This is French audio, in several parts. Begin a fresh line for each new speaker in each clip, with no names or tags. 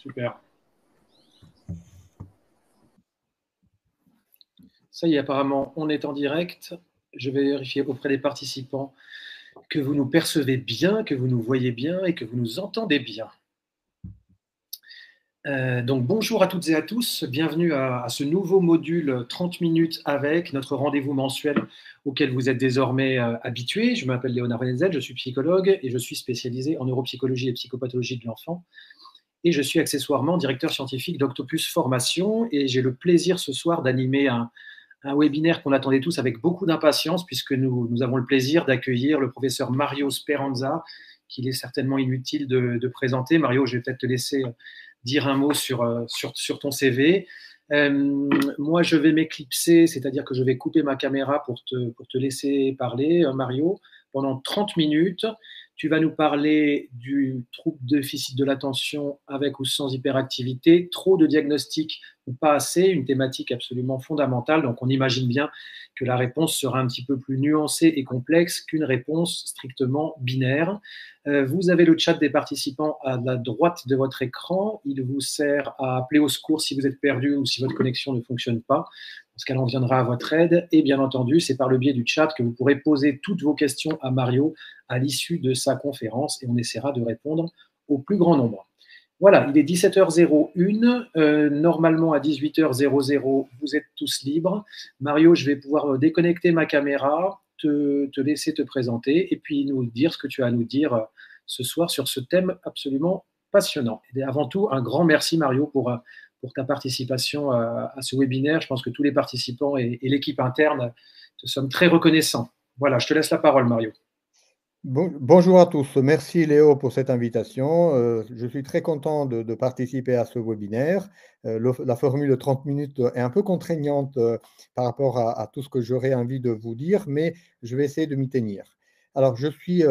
Super. Ça y est, apparemment, on est en direct. Je vais vérifier auprès des participants que vous nous percevez bien, que vous nous voyez bien et que vous nous entendez bien. Donc bonjour à toutes et à tous, bienvenue à ce nouveau module 30 minutes avec notre rendez-vous mensuel auquel vous êtes désormais habitués. Je m'appelle Léonard Renzel, je suis psychologue et je suis spécialisé en neuropsychologie et psychopathologie de l'enfant. Et je suis accessoirement directeur scientifique d'Octopus Formation et j'ai le plaisir ce soir d'animer un webinaire qu'on attendait tous avec beaucoup d'impatience puisque nous avons le plaisir d'accueillir le professeur Mario Speranza, qu'il est certainement inutile de présenter. Mario, je vais peut-être te laisser dire un mot sur ton CV. Moi, je vais m'éclipser, c'est-à-dire que je vais couper ma caméra pour te laisser parler, Mario, pendant 30 minutes. Tu vas nous parler du trouble de déficit de l'attention avec ou sans hyperactivité, trop de diagnostics ou pas assez, une thématique absolument fondamentale. Donc, on imagine bien que la réponse sera un petit peu plus nuancée et complexe qu'une réponse strictement binaire. Vous avez le chat des participants à la droite de votre écran. Il vous sert à appeler au secours si vous êtes perdu ou si votre connexion ne fonctionne pas. Dans ce cas-là, on viendra à votre aide. Et bien entendu, c'est par le biais du chat que vous pourrez poser toutes vos questions à Mario à l'issue de sa conférence et on essaiera de répondre au plus grand nombre. Voilà, il est 17h01. Normalement, à 18h00, vous êtes tous libres. Mario, je vais pouvoir déconnecter ma caméra, te laisser te présenter et puis nous dire ce que tu as à nous dire ce soir sur ce thème absolument passionnant. Et avant tout, un grand merci, Mario, pour ta participation à ce webinaire. Je pense que tous les participants et l'équipe interne te sommes très reconnaissants. Voilà, je te laisse la parole, Mario.
Bonjour à tous. Merci Léo pour cette invitation. Je suis très content de participer à ce webinaire. La formule de 30 minutes est un peu contraignante par rapport à tout ce que j'aurais envie de vous dire, mais je vais essayer de m'y tenir. Alors, je suis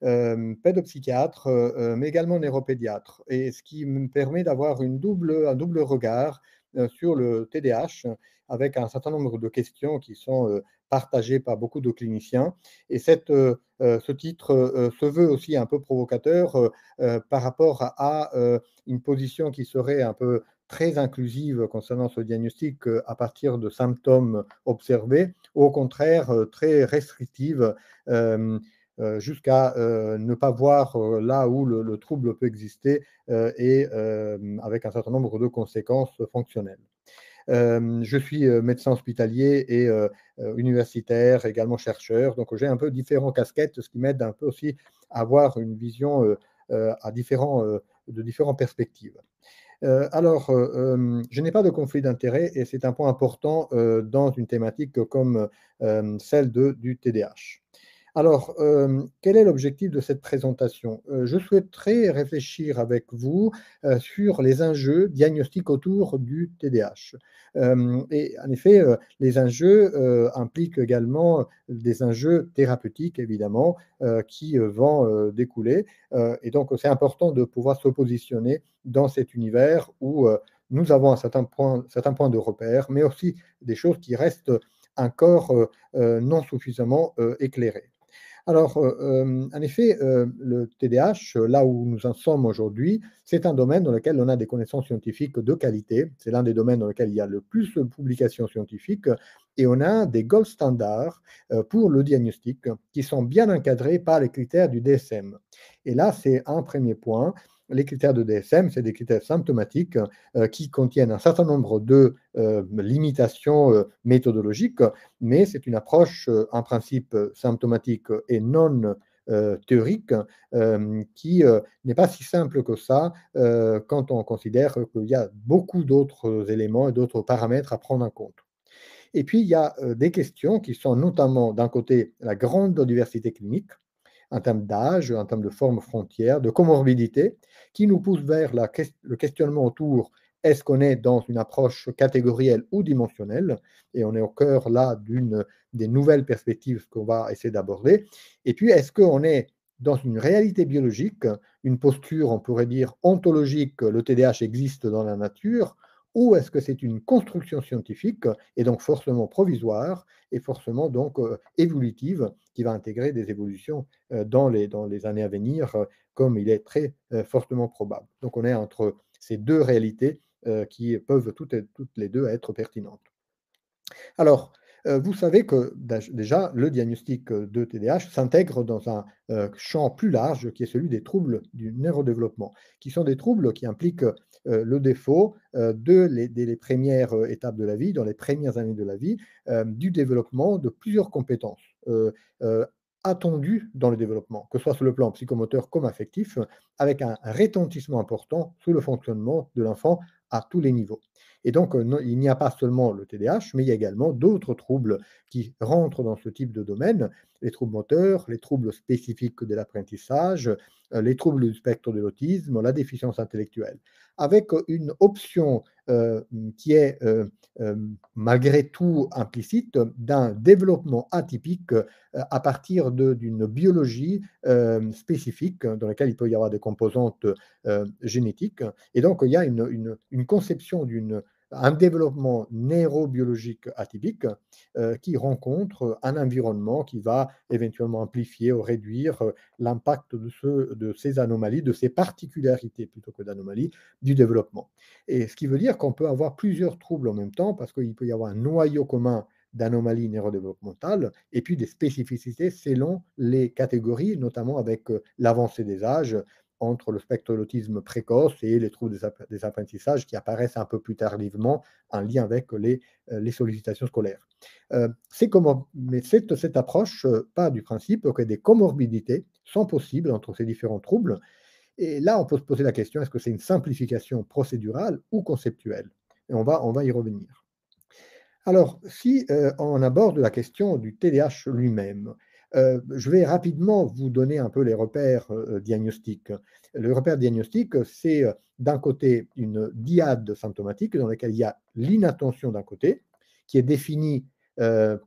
pédopsychiatre, mais également neuropédiatre, et ce qui me permet d'avoir un double regard sur le TDAH, avec un certain nombre de questions qui sont partagées par beaucoup de cliniciens. Et ce titre se veut aussi un peu provocateur par rapport à une position qui serait un peu très inclusive concernant ce diagnostic à partir de symptômes observés, ou au contraire très restrictive jusqu'à ne pas voir là où le trouble peut exister et avec un certain nombre de conséquences fonctionnelles. Je suis médecin hospitalier et universitaire, également chercheur. Donc, j'ai un peu différentes casquettes, ce qui m'aide un peu aussi à avoir une vision de différentes perspectives. Je n'ai pas de conflit d'intérêt et c'est un point important dans une thématique comme celle du TDAH. Alors, quel est l'objectif de cette présentation? Je souhaiterais réfléchir avec vous sur les enjeux diagnostiques autour du TDAH. Et en effet, les enjeux impliquent également des enjeux thérapeutiques, évidemment, qui vont découler. Et donc, c'est important de pouvoir se positionner dans cet univers où nous avons un certain point de repère, mais aussi des choses qui restent encore non suffisamment éclairées. Alors, en effet, le TDAH, là où nous en sommes aujourd'hui, c'est un domaine dans lequel on a des connaissances scientifiques de qualité. C'est l'un des domaines dans lequel il y a le plus de publications scientifiques et on a des gold standards pour le diagnostic qui sont bien encadrés par les critères du DSM. Et là, c'est un premier point. Les critères de DSM, c'est des critères symptomatiques qui contiennent un certain nombre de limitations méthodologiques, mais c'est une approche en principe symptomatique et non théorique qui n'est pas si simple que ça quand on considère qu'il y a beaucoup d'autres éléments et d'autres paramètres à prendre en compte. Et puis, il y a des questions qui sont notamment, d'un côté, la grande diversité clinique, en termes d'âge, en termes de forme frontière, de comorbidité, qui nous pousse vers le questionnement autour est-ce qu'on est dans une approche catégorielle ou dimensionnelle? Et on est au cœur là des nouvelles perspectives qu'on va essayer d'aborder. Et puis, est-ce qu'on est dans une réalité biologique, une posture, on pourrait dire, ontologique, le TDAH existe dans la nature, ou est-ce que c'est une construction scientifique et donc forcément provisoire et forcément donc évolutive qui va intégrer des évolutions dans les années à venir, comme il est très fortement probable. Donc on est entre ces deux réalités qui peuvent toutes les deux être pertinentes. Alors, vous savez que déjà, le diagnostic de TDAH s'intègre dans un champ plus large qui est celui des troubles du neurodéveloppement, qui sont des troubles qui impliquent le défaut dès les premières étapes de la vie, dans les premières années de la vie, du développement de plusieurs compétences euh, attendues dans le développement, que ce soit sur le plan psychomoteur comme affectif, avec un retentissement important sur le fonctionnement de l'enfant à tous les niveaux. Et donc, il n'y a pas seulement le TDAH, mais il y a également d'autres troubles qui rentrent dans ce type de domaine, les troubles moteurs, les troubles spécifiques de l'apprentissage, les troubles du spectre de l'autisme, la déficience intellectuelle, avec une option qui est malgré tout implicite d'un développement atypique à partir d'une biologie spécifique dans laquelle il peut y avoir des composantes génétiques. Et donc, il y a une conception un développement neurobiologique atypique qui rencontre un environnement qui va éventuellement amplifier ou réduire l'impact de ces anomalies, de ces particularités plutôt que d'anomalies du développement. Et ce qui veut dire qu'on peut avoir plusieurs troubles en même temps parce qu'il peut y avoir un noyau commun d'anomalies neurodéveloppementales et puis des spécificités selon les catégories, notamment avec l'avancée des âges, entre le spectre de l'autisme précoce et les troubles des apprentissages qui apparaissent un peu plus tardivement en lien avec les sollicitations scolaires. Mais cette approche part du principe que des comorbidités sont possibles entre ces différents troubles. Et là, on peut se poser la question, est-ce que c'est une simplification procédurale ou conceptuelle? Et on va y revenir. Alors, si on aborde la question du TDAH lui-même, je vais rapidement vous donner un peu les repères diagnostiques. Le repère diagnostique, c'est d'un côté une dyade symptomatique dans laquelle il y a l'inattention d'un côté, qui est définie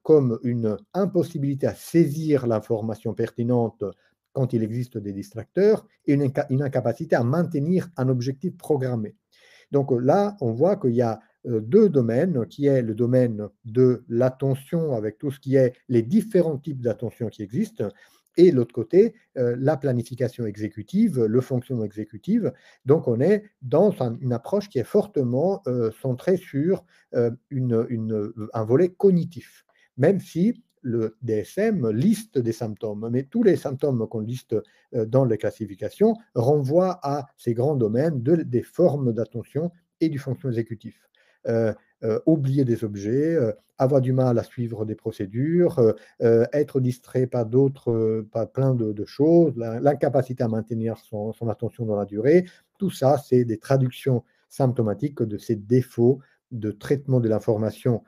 comme une impossibilité à saisir l'information pertinente quand il existe des distracteurs, et une incapacité à maintenir un objectif programmé. Donc là, on voit qu'il y a deux domaines, qui est le domaine de l'attention avec tout ce qui est les différents types d'attention qui existent, et l'autre côté, la planification exécutive, le fonctionnement exécutif. Donc on est dans une approche qui est fortement centrée sur un volet cognitif, même si le DSM liste des symptômes, mais tous les symptômes qu'on liste dans les classifications renvoient à ces grands domaines des formes d'attention et du fonctionnement exécutif. Oublier des objets, avoir du mal à suivre des procédures, être distrait par par plein de choses, l'incapacité à maintenir son attention dans la durée, tout ça, c'est des traductions symptomatiques de ces défauts de traitement de l'information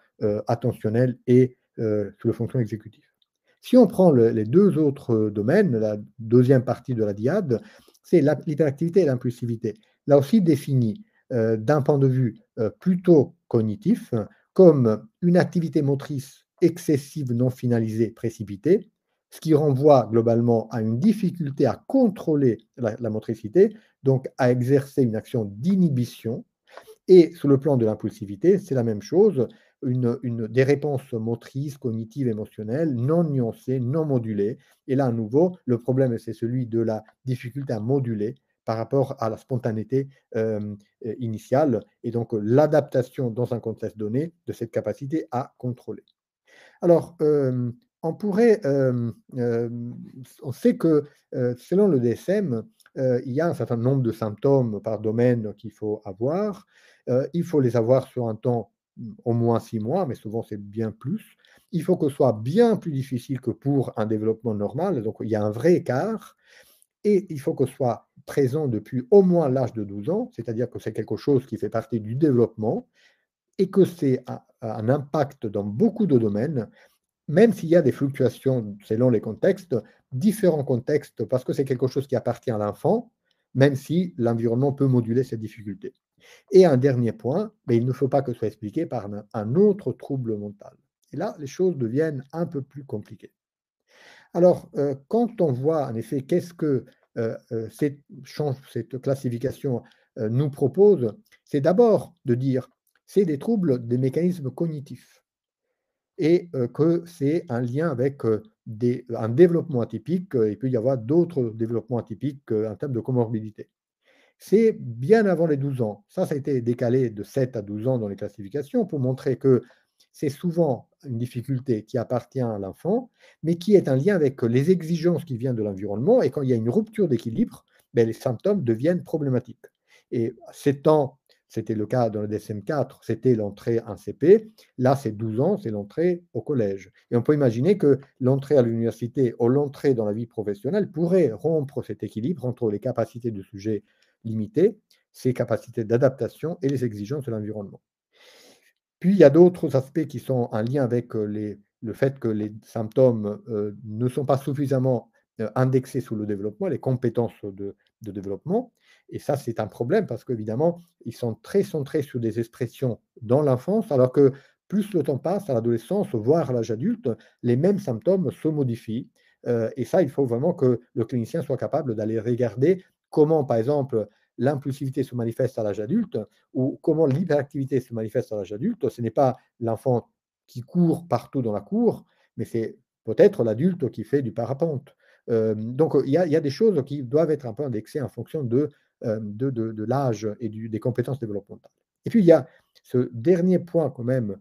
attentionnelle et sur le fonctionnement exécutif. Si on prend les deux autres domaines, la deuxième partie de la dyade, c'est l'hyperactivité et l'impulsivité. Là aussi défini d'un point de vue plutôt cognitif, comme une activité motrice excessive, non finalisée, précipitée, ce qui renvoie globalement à une difficulté à contrôler la motricité, donc à exercer une action d'inhibition. Et sur le plan de l'impulsivité, c'est la même chose, des réponses motrices, cognitives, émotionnelles, non nuancées, non modulées. Et là, à nouveau, le problème, c'est celui de la difficulté à moduler par rapport à la spontanéité initiale, et donc l'adaptation dans un contexte donné de cette capacité à contrôler. Alors, on pourrait, on sait que selon le DSM, il y a un certain nombre de symptômes par domaine qu'il faut avoir. Il faut les avoir sur un temps au moins 6 mois, mais souvent c'est bien plus. Il faut que ce soit bien plus difficile que pour un développement normal, donc il y a un vrai écart. Et il faut que ce soit présent depuis au moins l'âge de 12 ans, c'est-à-dire que c'est quelque chose qui fait partie du développement et que c'est un impact dans beaucoup de domaines, même s'il y a des fluctuations selon les contextes, différents contextes, parce que c'est quelque chose qui appartient à l'enfant, même si l'environnement peut moduler cette difficulté. Et un dernier point, mais il ne faut pas que ce soit expliqué par un autre trouble mental. Et là, les choses deviennent un peu plus compliquées. Alors, quand on voit en effet qu'est-ce que cette classification nous propose, c'est d'abord de dire c'est des troubles des mécanismes cognitifs et que c'est un lien avec un développement atypique. Il peut y avoir d'autres développements atypiques en termes de comorbidité. c'est bien avant les 12 ans. Ça a été décalé de 7 à 12 ans dans les classifications pour montrer que c'est souvent une difficulté qui appartient à l'enfant, mais qui est un lien avec les exigences qui viennent de l'environnement. Et quand il y a une rupture d'équilibre, ben, les symptômes deviennent problématiques. Et 7 ans, c'était le cas dans le DSM-4, c'était l'entrée en CP. Là, c'est 12 ans, c'est l'entrée au collège. Et on peut imaginer que l'entrée à l'université ou l'entrée dans la vie professionnelle pourrait rompre cet équilibre entre les capacités du sujet limitées, ses capacités d'adaptation et les exigences de l'environnement. Puis, il y a d'autres aspects qui sont en lien avec le fait que les symptômes ne sont pas suffisamment indexés sur le développement, les compétences de développement. Et ça, c'est un problème parce qu'évidemment, ils sont très centrés sur des expressions dans l'enfance, alors que plus le temps passe à l'adolescence, voire à l'âge adulte, les mêmes symptômes se modifient. Et ça, il faut vraiment que le clinicien soit capable d'aller regarder comment, par exemple, l'impulsivité se manifeste à l'âge adulte ou comment l'hyperactivité se manifeste à l'âge adulte. Ce n'est pas l'enfant qui court partout dans la cour, mais c'est peut-être l'adulte qui fait du parapente. Donc, il y a des choses qui doivent être un peu indexées en fonction de l'âge et des compétences développementales. Et puis, il y a ce dernier point quand même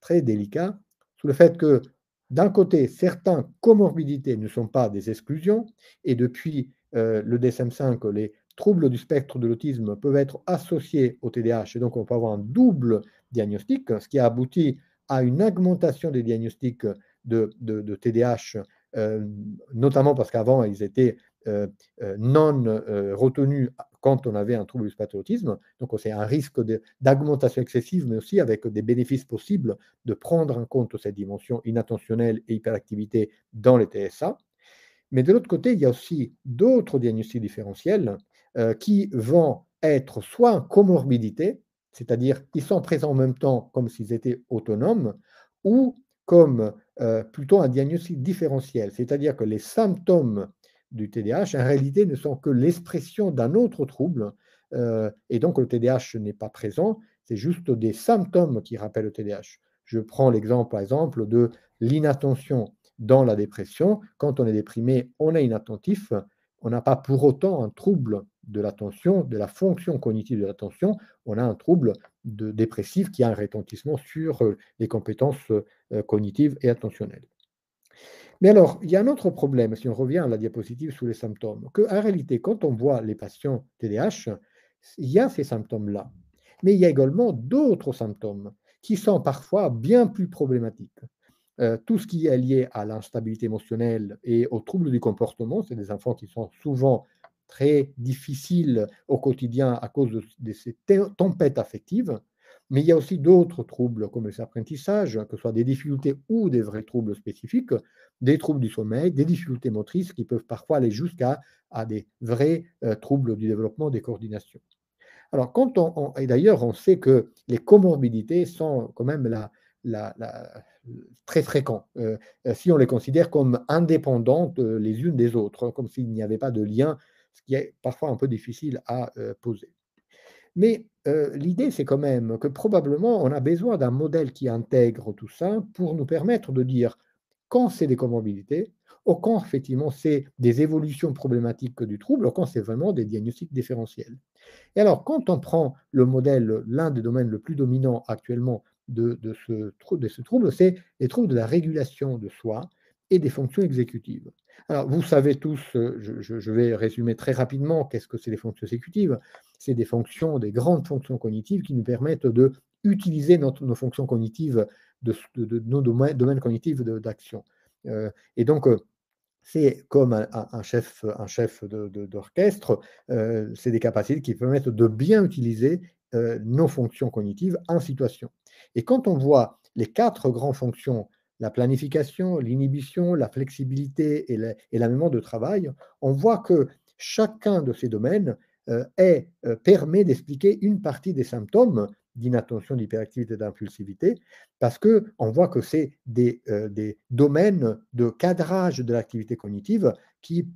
très délicat, sur le fait que, d'un côté, certaines comorbidités ne sont pas des exclusions, et depuis le DSM-5, les troubles du spectre de l'autisme peuvent être associés au TDAH, et donc on peut avoir un double diagnostic, ce qui a abouti à une augmentation des diagnostics de TDAH, notamment parce qu'avant, ils étaient non retenus quand on avait un trouble du spectre de l'autisme. Donc, c'est un risque d'augmentation excessive, mais aussi avec des bénéfices possibles de prendre en compte cette dimension inattentionnelle et hyperactivité dans les TSA. Mais de l'autre côté, il y a aussi d'autres diagnostics différentiels qui vont être soit en comorbidité, c'est-à-dire ils sont présents en même temps comme s'ils étaient autonomes, ou comme plutôt un diagnostic différentiel, c'est-à-dire que les symptômes du TDAH, en réalité, ne sont que l'expression d'un autre trouble, et donc le TDAH n'est pas présent, c'est juste des symptômes qui rappellent le TDAH. Je prends l'exemple, par exemple, de l'inattention dans la dépression. Quand on est déprimé, on est inattentif. On n'a pas pour autant un trouble de l'attention, de la fonction cognitive de l'attention. On a un trouble dépressif qui a un retentissement sur les compétences cognitives et attentionnelles. Mais alors, il y a un autre problème, si on revient à la diapositive sous les symptômes, qu'en réalité, quand on voit les patients TDAH, il y a ces symptômes-là. Mais il y a également d'autres symptômes qui sont parfois bien plus problématiques. Tout ce qui est lié à l'instabilité émotionnelle et aux troubles du comportement, c'est des enfants qui sont souvent très difficiles au quotidien à cause de ces tempêtes affectives. Mais il y a aussi d'autres troubles comme les apprentissages, que ce soit des difficultés ou des vrais troubles spécifiques, des troubles du sommeil, des difficultés motrices qui peuvent parfois aller jusqu'à des vrais troubles du développement des coordinations. Alors, et d'ailleurs, on sait que les comorbidités sont quand même très fréquents, si on les considère comme indépendantes les unes des autres, hein, comme s'il n'y avait pas de lien, ce qui est parfois un peu difficile à poser. Mais l'idée, c'est quand même que probablement on a besoin d'un modèle qui intègre tout ça pour nous permettre de dire quand c'est des comorbidités, ou quand effectivement c'est des évolutions problématiques du trouble, ou quand c'est vraiment des diagnostics différentiels. Et alors, quand on prend le modèle, l'un des domaines le plus dominant actuellement de ce trouble, c'est les troubles de la régulation de soi et des fonctions exécutives. Alors, vous savez tous, je vais résumer très rapidement qu'est-ce que c'est les fonctions exécutives. C'est des fonctions, des grandes fonctions cognitives qui nous permettent de utiliser nos fonctions cognitives, de nos domaines cognitifs d'action. Et donc, c'est comme un chef d'orchestre, c'est des capacités qui permettent de bien utiliser nos fonctions cognitives en situation. Et quand on voit les 4 grandes fonctions, la planification, l'inhibition, la flexibilité et la mémoire de travail, on voit que chacun de ces domaines permet d'expliquer une partie des symptômes d'inattention, d'hyperactivité, d'impulsivité, parce qu'on voit que c'est des domaines de cadrage de l'activité cognitive qui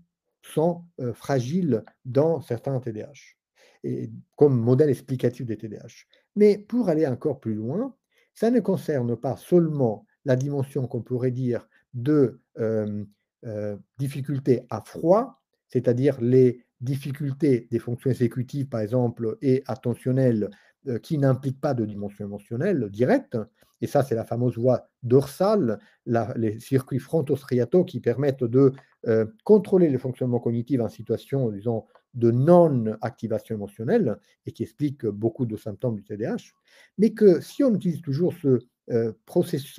sont fragiles dans certains TDAH, et comme modèle explicatif des TDAH. Mais pour aller encore plus loin, ça ne concerne pas seulement la dimension qu'on pourrait dire de difficultés à froid, c'est-à-dire difficulté des fonctions exécutives, par exemple, et attentionnelles, qui n'impliquent pas de dimension émotionnelle directe. Et ça, c'est la fameuse voie dorsale, les circuits frontostriataux qui permettent de contrôler le fonctionnement cognitif en situation, disons, de non-activation émotionnelle et qui explique beaucoup de symptômes du TDAH. Mais que si on utilise toujours ces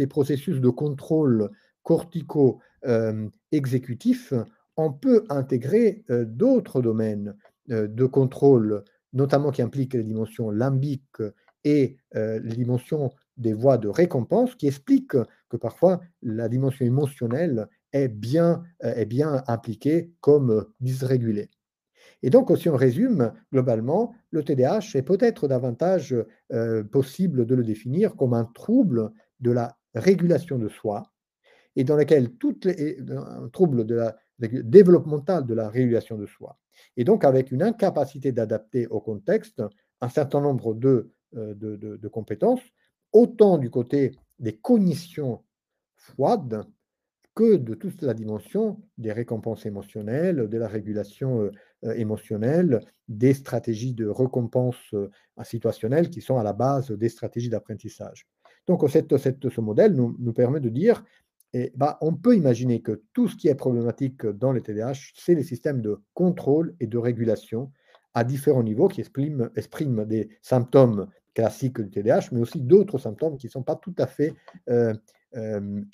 processus de contrôle cortico-exécutifs, on peut intégrer d'autres domaines de contrôle, notamment qui impliquent les dimensions limbiques et les dimensions des voies de récompense, qui expliquent que parfois la dimension émotionnelle est bien impliquée comme dysrégulée. Et donc, si on résume, globalement, le TDAH est peut-être davantage possible de le définir comme un trouble de la régulation de soi, et dans lequel un trouble développemental de la régulation de soi. Et donc, avec une incapacité d'adapter au contexte un certain nombre de compétences, autant du côté des cognitions froides que de toute la dimension des récompenses émotionnelles, de la régulation émotionnelle, des stratégies de récompense situationnelles qui sont à la base des stratégies d'apprentissage. Donc, ce modèle nous permet de dire, on peut imaginer que tout ce qui est problématique dans les TDAH, c'est les systèmes de contrôle et de régulation à différents niveaux qui expriment des symptômes classiques du TDAH, mais aussi d'autres symptômes qui ne sont pas tout à fait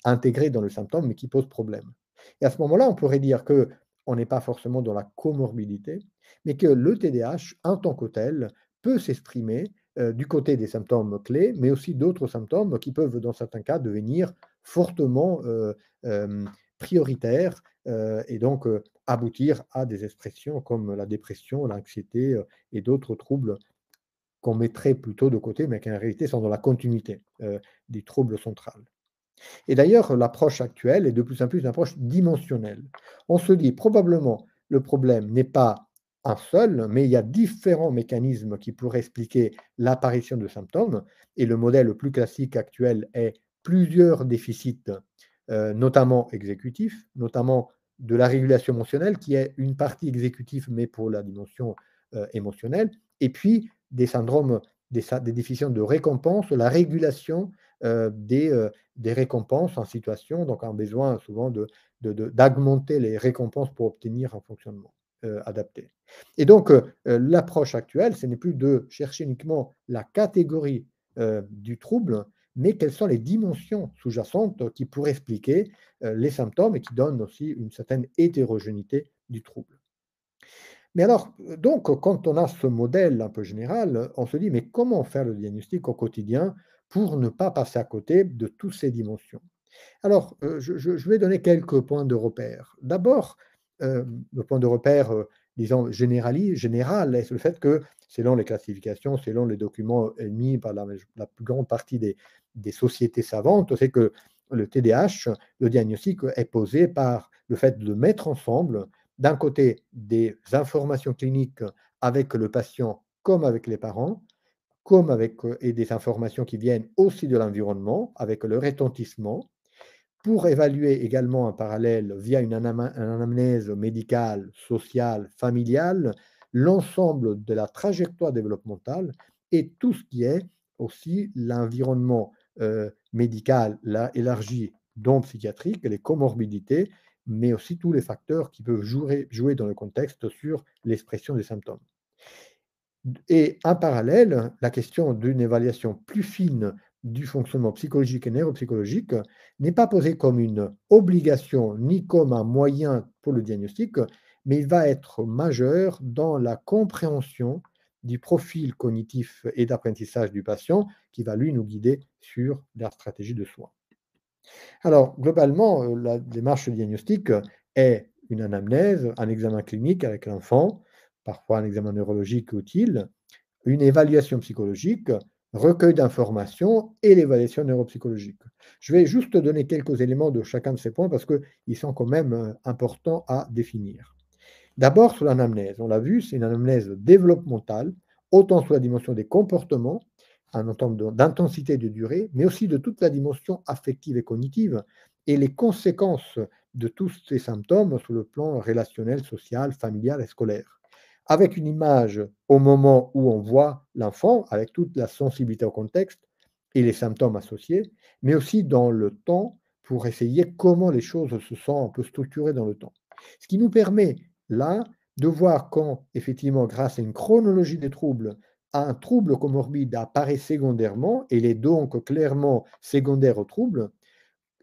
intégrés dans le symptôme, mais qui posent problème. Et à ce moment-là, on pourrait dire qu'on n'est pas forcément dans la comorbidité, mais que le TDAH, en tant que tel, peut s'exprimer du côté des symptômes clés, mais aussi d'autres symptômes qui peuvent, dans certains cas, devenir fortement prioritaires et donc aboutir à des expressions comme la dépression, l'anxiété et d'autres troubles qu'on mettrait plutôt de côté, mais qui en réalité sont dans la continuité du trouble central. Et d'ailleurs, l'approche actuelle est de plus en plus une approche dimensionnelle. On se dit probablement le problème n'est pas un seul, mais il y a différents mécanismes qui pourraient expliquer l'apparition de symptômes. Et le modèle le plus classique actuel est plusieurs déficits, notamment exécutifs, notamment de la régulation émotionnelle, qui est une partie exécutive, mais pour la dimension émotionnelle, et puis des syndromes, des déficiences de récompense, la régulation des récompenses en situation, donc en besoin souvent d'augmenter les récompenses pour obtenir un fonctionnement adapté. Et donc, l'approche actuelle, ce n'est plus de chercher uniquement la catégorie du trouble, mais quelles sont les dimensions sous-jacentes qui pourraient expliquer les symptômes et qui donnent aussi une certaine hétérogénéité du trouble. Mais alors, donc, quand on a ce modèle un peu général, on se dit, mais comment faire le diagnostic au quotidien pour ne pas passer à côté de toutes ces dimensions? Alors, je vais donner quelques points de repère. D'abord, le point de repère, disons, général, est le fait que, selon les classifications, selon les documents émis par la plus grande partie des sociétés savantes, c'est que le TDAH, le diagnostic est posé par le fait de mettre ensemble, d'un côté, des informations cliniques avec le patient comme avec les parents, comme avec et des informations qui viennent aussi de l'environnement, avec le retentissement, pour évaluer également en parallèle, via une anamnèse médicale, sociale, familiale, l'ensemble de la trajectoire développementale et tout ce qui est aussi l'environnement médical élargi, dont psychiatrique, les comorbidités, mais aussi tous les facteurs qui peuvent jouer dans le contexte sur l'expression des symptômes. Et en parallèle, la question d'une évaluation plus fine du fonctionnement psychologique et neuropsychologique n'est pas posée comme une obligation ni comme un moyen pour le diagnostic, mais il va être majeur dans la compréhension du profil cognitif et d'apprentissage du patient qui va lui nous guider sur la stratégie de soins. Alors, globalement, la démarche diagnostique est une anamnèse, un examen clinique avec l'enfant, parfois un examen neurologique utile, une évaluation psychologique, recueil d'informations et l'évaluation neuropsychologique. Je vais juste te donner quelques éléments de chacun de ces points parce qu'ils sont quand même importants à définir. D'abord, sur l'anamnèse, on l'a vu, c'est une anamnèse développementale, autant sur la dimension des comportements, en termes d'intensité de durée, mais aussi de toute la dimension affective et cognitive et les conséquences de tous ces symptômes sur le plan relationnel, social, familial et scolaire. avec une image au moment où on voit l'enfant, avec toute la sensibilité au contexte et les symptômes associés, mais aussi dans le temps pour essayer comment les choses se sont un peu structurées dans le temps. Ce qui nous permet là de voir quand, effectivement, grâce à une chronologie des troubles, un trouble comorbide apparaît secondairement, et il est donc clairement secondaire au trouble,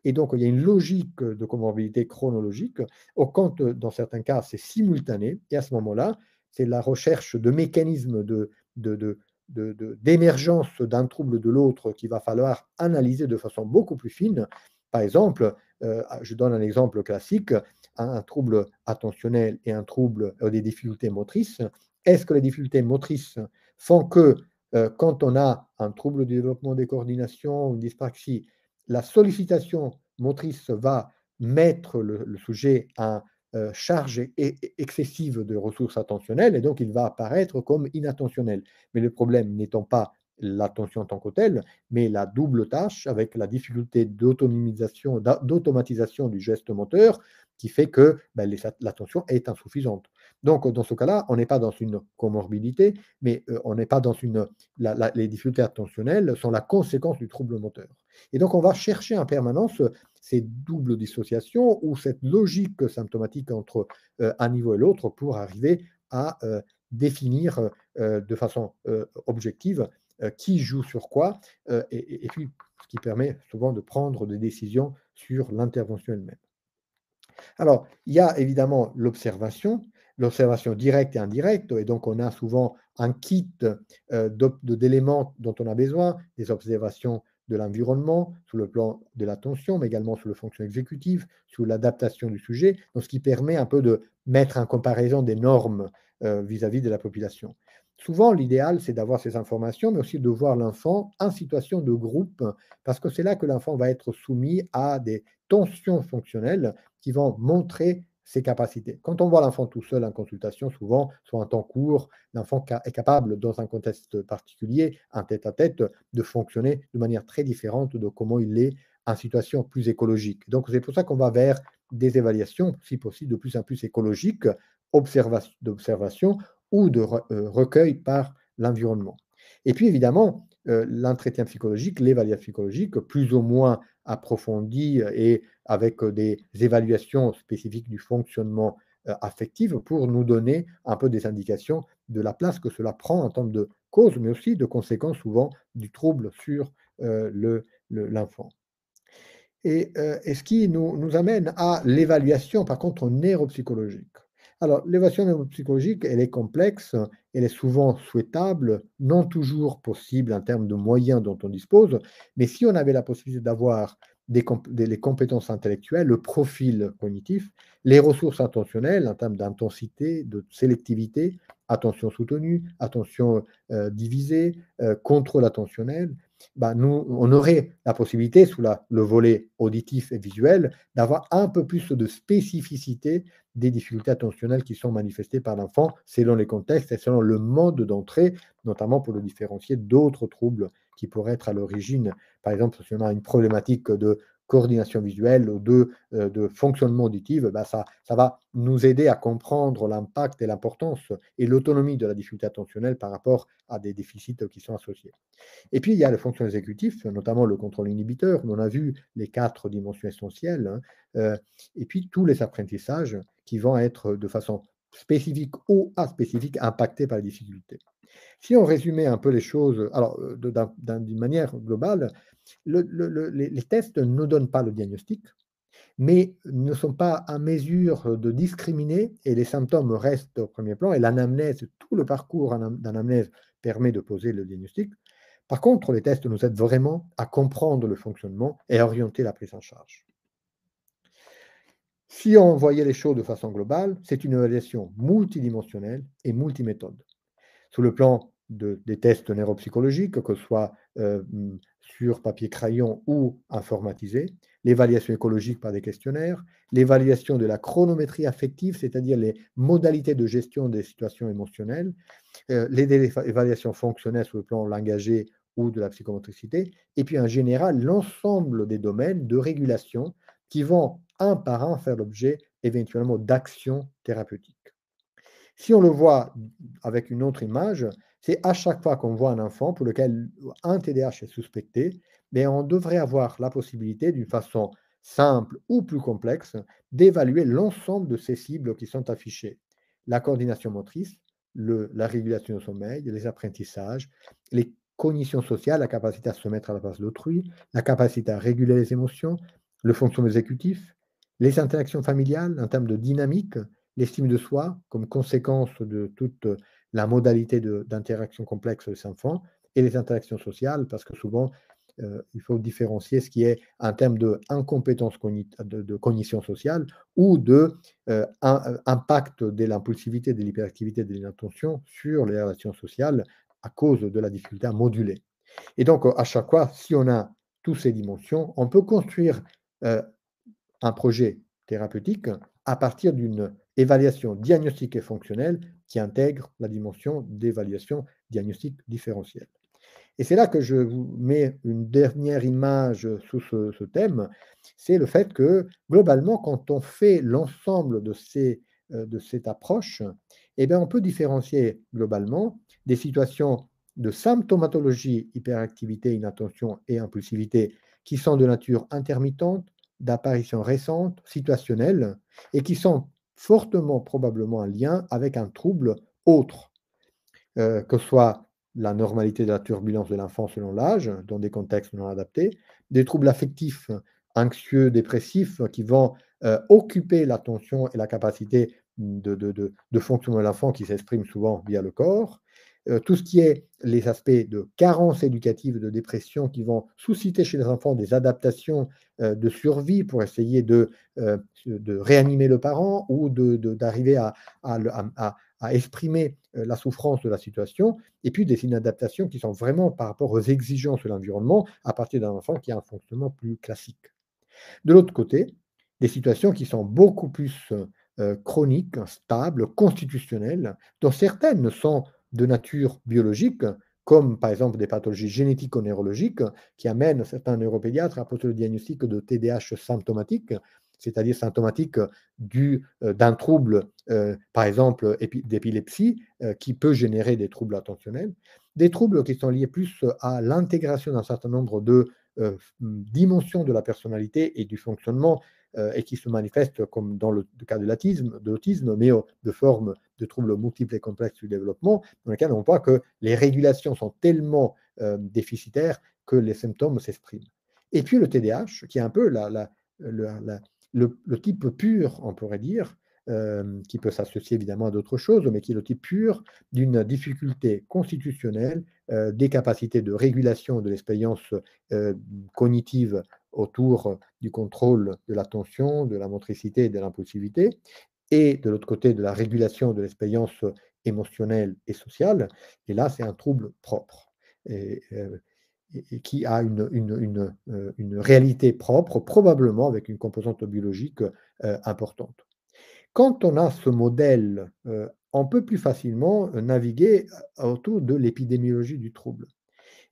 et donc il y a une logique de comorbidité chronologique, au quand dans certains cas c'est simultané, et à ce moment-là, c'est la recherche de mécanismes de, de, d'émergence d'un trouble de l'autre qu'il va falloir analyser de façon beaucoup plus fine. Par exemple, je donne un exemple classique, un trouble attentionnel et un trouble des difficultés motrices. Est-ce que les difficultés motrices font que quand on a un trouble du développement des coordinations, une dyspraxie, la sollicitation motrice va mettre le sujet à charge excessive de ressources attentionnelles, et donc il va apparaître comme inattentionnel. Mais le problème n'étant pas l'attention en tant que telle, mais la double tâche avec la difficulté d'automatisation du geste moteur qui fait que ben, l'attention est insuffisante. Donc, dans ce cas-là, on n'est pas dans une comorbidité, mais on n'est pas dans une. Les difficultés attentionnelles sont la conséquence du trouble moteur. Et donc, on va chercher en permanence ces doubles dissociations ou cette logique symptomatique entre un niveau et l'autre pour arriver à définir de façon objective qui joue sur quoi, et puis ce qui permet souvent de prendre des décisions sur l'intervention elle-même. Alors, il y a évidemment l'observation directe et indirecte, et donc on a souvent un kit d'éléments dont on a besoin, des observations de l'environnement, sur le plan de l'attention, mais également sur le fonction exécutive, sur l'adaptation du sujet, donc ce qui permet un peu de mettre en comparaison des normes vis-à-vis de la population. Souvent, l'idéal, c'est d'avoir ces informations, mais aussi de voir l'enfant en situation de groupe, parce que c'est là que l'enfant va être soumis à des tensions fonctionnelles qui vont montrer ses capacités. Quand on voit l'enfant tout seul en consultation, souvent, soit en temps court, l'enfant est capable, dans un contexte particulier, en tête-à-tête, de fonctionner de manière très différente de comment il est en situation plus écologique. Donc, c'est pour ça qu'on va vers des évaluations, si possible, de plus en plus écologiques, d'observation ou de recueil par l'environnement. Et puis, évidemment, l'entretien psychologique, l'évaluation psychologique, plus ou moins approfondie et avec des évaluations spécifiques du fonctionnement affectif pour nous donner un peu des indications de la place que cela prend en termes de cause, mais aussi de conséquences souvent du trouble sur l'enfant. Et ce qui nous amène à l'évaluation, par contre, neuropsychologique. Alors, l'évaluation neuropsychologique, elle est complexe, elle est souvent souhaitable, non toujours possible en termes de moyens dont on dispose, mais si on avait la possibilité d'avoir les compétences intellectuelles, le profil cognitif, les ressources attentionnelles en termes d'intensité, de sélectivité, attention soutenue, attention divisée, contrôle attentionnel, bah, nous, on aurait la possibilité, sous le volet auditif et visuel, d'avoir un peu plus de spécificité des difficultés attentionnelles qui sont manifestées par l'enfant selon les contextes et selon le mode d'entrée, notamment pour le différencier d'autres troubles qui pourraient être à l'origine. Par exemple, si on a une problématique de coordination visuelle ou de fonctionnement auditif, bah ça va nous aider à comprendre l'impact et l'importance et l'autonomie de la difficulté attentionnelle par rapport à des déficits qui sont associés. Et puis, il y a les fonctions exécutives, notamment le contrôle inhibiteur. On a vu les 4 dimensions essentielles, hein, et puis tous les apprentissages qui vont être de façon spécifique ou aspécifique impactés par les difficultés. Si on résumait un peu les choses, alors d'une manière globale, les tests ne donnent pas le diagnostic, mais ne sont pas en mesure de discriminer, et les symptômes restent au premier plan, et l'anamnèse, tout le parcours d'anamnèse permet de poser le diagnostic. Par contre, les tests nous aident vraiment à comprendre le fonctionnement et à orienter la prise en charge. Si on voyait les choses de façon globale, c'est une évaluation multidimensionnelle et multiméthode. Sous le plan des tests neuropsychologiques, que ce soit sur papier crayon ou informatisé, l'évaluation écologique par des questionnaires, l'évaluation de la chronométrie affective, c'est-à-dire les modalités de gestion des situations émotionnelles, les évaluations fonctionnelles sur le plan langagé ou de la psychomotricité, et puis en général l'ensemble des domaines de régulation qui vont un par un faire l'objet éventuellement d'actions thérapeutiques. Si on le voit avec une autre image, c'est à chaque fois qu'on voit un enfant pour lequel un TDAH est suspecté, mais on devrait avoir la possibilité, d'une façon simple ou plus complexe, d'évaluer l'ensemble de ces cibles qui sont affichées. La coordination motrice, la régulation du sommeil, les apprentissages, les cognitions sociales, la capacité à se mettre à la place d'autrui, la capacité à réguler les émotions, le fonctionnement exécutif, les interactions familiales en termes de dynamique, l'estime de soi comme conséquence de toute la modalité d'interaction complexe des enfants et les interactions sociales, parce que souvent, il faut différencier ce qui est un terme d'incompétence de cognition sociale ou de impact de l'impulsivité, de l'hyperactivité, de l'inattention sur les relations sociales à cause de la difficulté à moduler. Et donc, à chaque fois, si on a toutes ces dimensions, on peut construire euh, un projet thérapeutique à partir d'une évaluation diagnostique et fonctionnelle qui intègre la dimension d'évaluation diagnostique différentielle. Et c'est là que je vous mets une dernière image sous ce thème, c'est le fait que globalement, quand on fait l'ensemble de cette approche, eh bien, on peut différencier globalement des situations de symptomatologie, hyperactivité, inattention et impulsivité qui sont de nature intermittente, d'apparition récente, situationnelle, et qui sont fortement probablement en lien avec un trouble autre, que ce soit la normalité de la turbulence de l'enfant selon l'âge, dans des contextes non adaptés, des troubles affectifs, anxieux, dépressifs, qui vont occuper l'attention et la capacité de fonctionnement de l'enfant qui s'exprime souvent via le corps, tout ce qui est les aspects de carence éducative, de dépression, qui vont susciter chez les enfants des adaptations de survie pour essayer de réanimer le parent ou d'arriver à exprimer la souffrance de la situation, et puis des inadaptations qui sont vraiment par rapport aux exigences de l'environnement à partir d'un enfant qui a un fonctionnement plus classique. De l'autre côté, des situations qui sont beaucoup plus chroniques, stables, constitutionnelles, dont certaines sont de nature biologique, comme par exemple des pathologies génético-neurologiques qui amènent certains neuropédiatres à poser le diagnostic de TDAH symptomatique, c'est-à-dire symptomatique d'un trouble, par exemple d'épilepsie, qui peut générer des troubles attentionnels, des troubles qui sont liés plus à l'intégration d'un certain nombre de dimensions de la personnalité et du fonctionnement, et qui se manifestent comme dans le cas de l'autisme, mais de forme de troubles multiples et complexes du développement, dans lesquels on voit que les régulations sont tellement déficitaires que les symptômes s'expriment. Et puis le TDAH, qui est un peu le type pur, on pourrait dire, qui peut s'associer évidemment à d'autres choses, mais qui est le type pur d'une difficulté constitutionnelle, des capacités de régulation de l'expérience cognitive autour du contrôle de l'attention, de la motricité et de l'impulsivité, et de l'autre côté de la régulation de l'expérience émotionnelle et sociale. Et là, c'est un trouble propre. Et qui a une réalité propre, probablement avec une composante biologique importante. Quand on a ce modèle, on peut plus facilement naviguer autour de l'épidémiologie du trouble.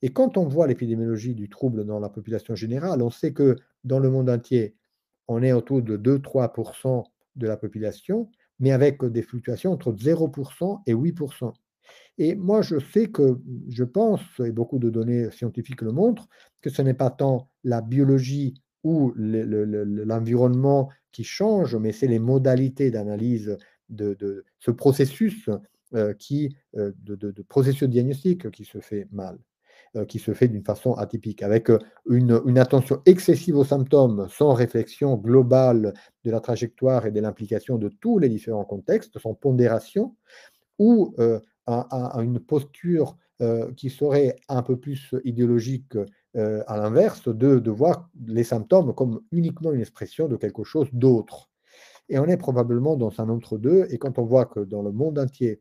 Et quand on voit l'épidémiologie du trouble dans la population générale, on sait que dans le monde entier, on est autour de 2-3% de la population, mais avec des fluctuations entre 0% et 8%. Et moi, je pense, et beaucoup de données scientifiques le montrent, que ce n'est pas tant la biologie ou l'environnement qui change, mais c'est les modalités d'analyse de ce processus de processus diagnostique qui se fait mal, qui se fait d'une façon atypique, avec une attention excessive aux symptômes, sans réflexion globale de la trajectoire et de l'implication de tous les différents contextes, sans pondération, ou à une posture qui serait un peu plus idéologique, à l'inverse, de voir les symptômes comme uniquement une expression de quelque chose d'autre. Et on est probablement dans un entre-deux, et quand on voit que dans le monde entier,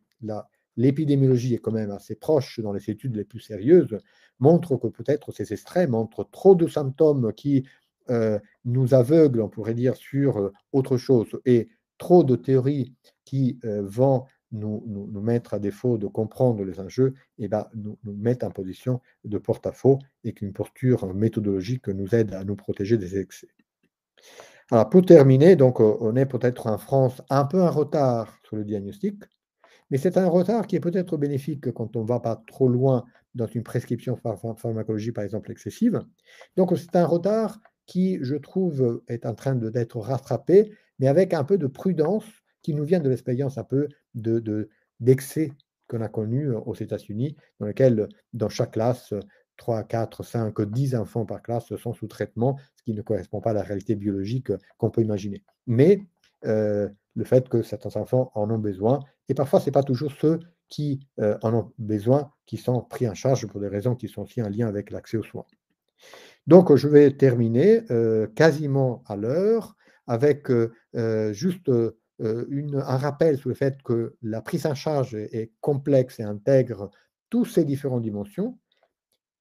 l'épidémiologie est quand même assez proche dans les études les plus sérieuses, montre que peut-être ces extrêmes, entre trop de symptômes qui nous aveuglent, on pourrait dire, sur autre chose, et trop de théories qui vont nous mettre à défaut de comprendre les enjeux, et ben, nous mettre en position de porte-à-faux, et qu'une posture méthodologique nous aide à nous protéger des excès. Alors, pour terminer, donc, on est peut-être en France un peu en retard sur le diagnostic, mais c'est un retard qui est peut-être bénéfique quand on ne va pas trop loin dans une prescription pharmacologie, par exemple, excessive. Donc, c'est un retard qui, je trouve, est en train d'être rattrapé, mais avec un peu de prudence qui nous vient de l'expérience un peu d'excès qu'on a connu aux États-Unis, dans lequel, dans chaque classe, 3, 4, 5, 10 enfants par classe sont sous traitement, ce qui ne correspond pas à la réalité biologique qu'on peut imaginer. Mais le fait que certains enfants en ont besoin, et parfois, ce n'est pas toujours ceux qui en ont besoin qui sont pris en charge pour des raisons qui sont aussi en lien avec l'accès aux soins. Donc, je vais terminer quasiment à l'heure avec juste un rappel sur le fait que la prise en charge est complexe et intègre toutes ces différentes dimensions,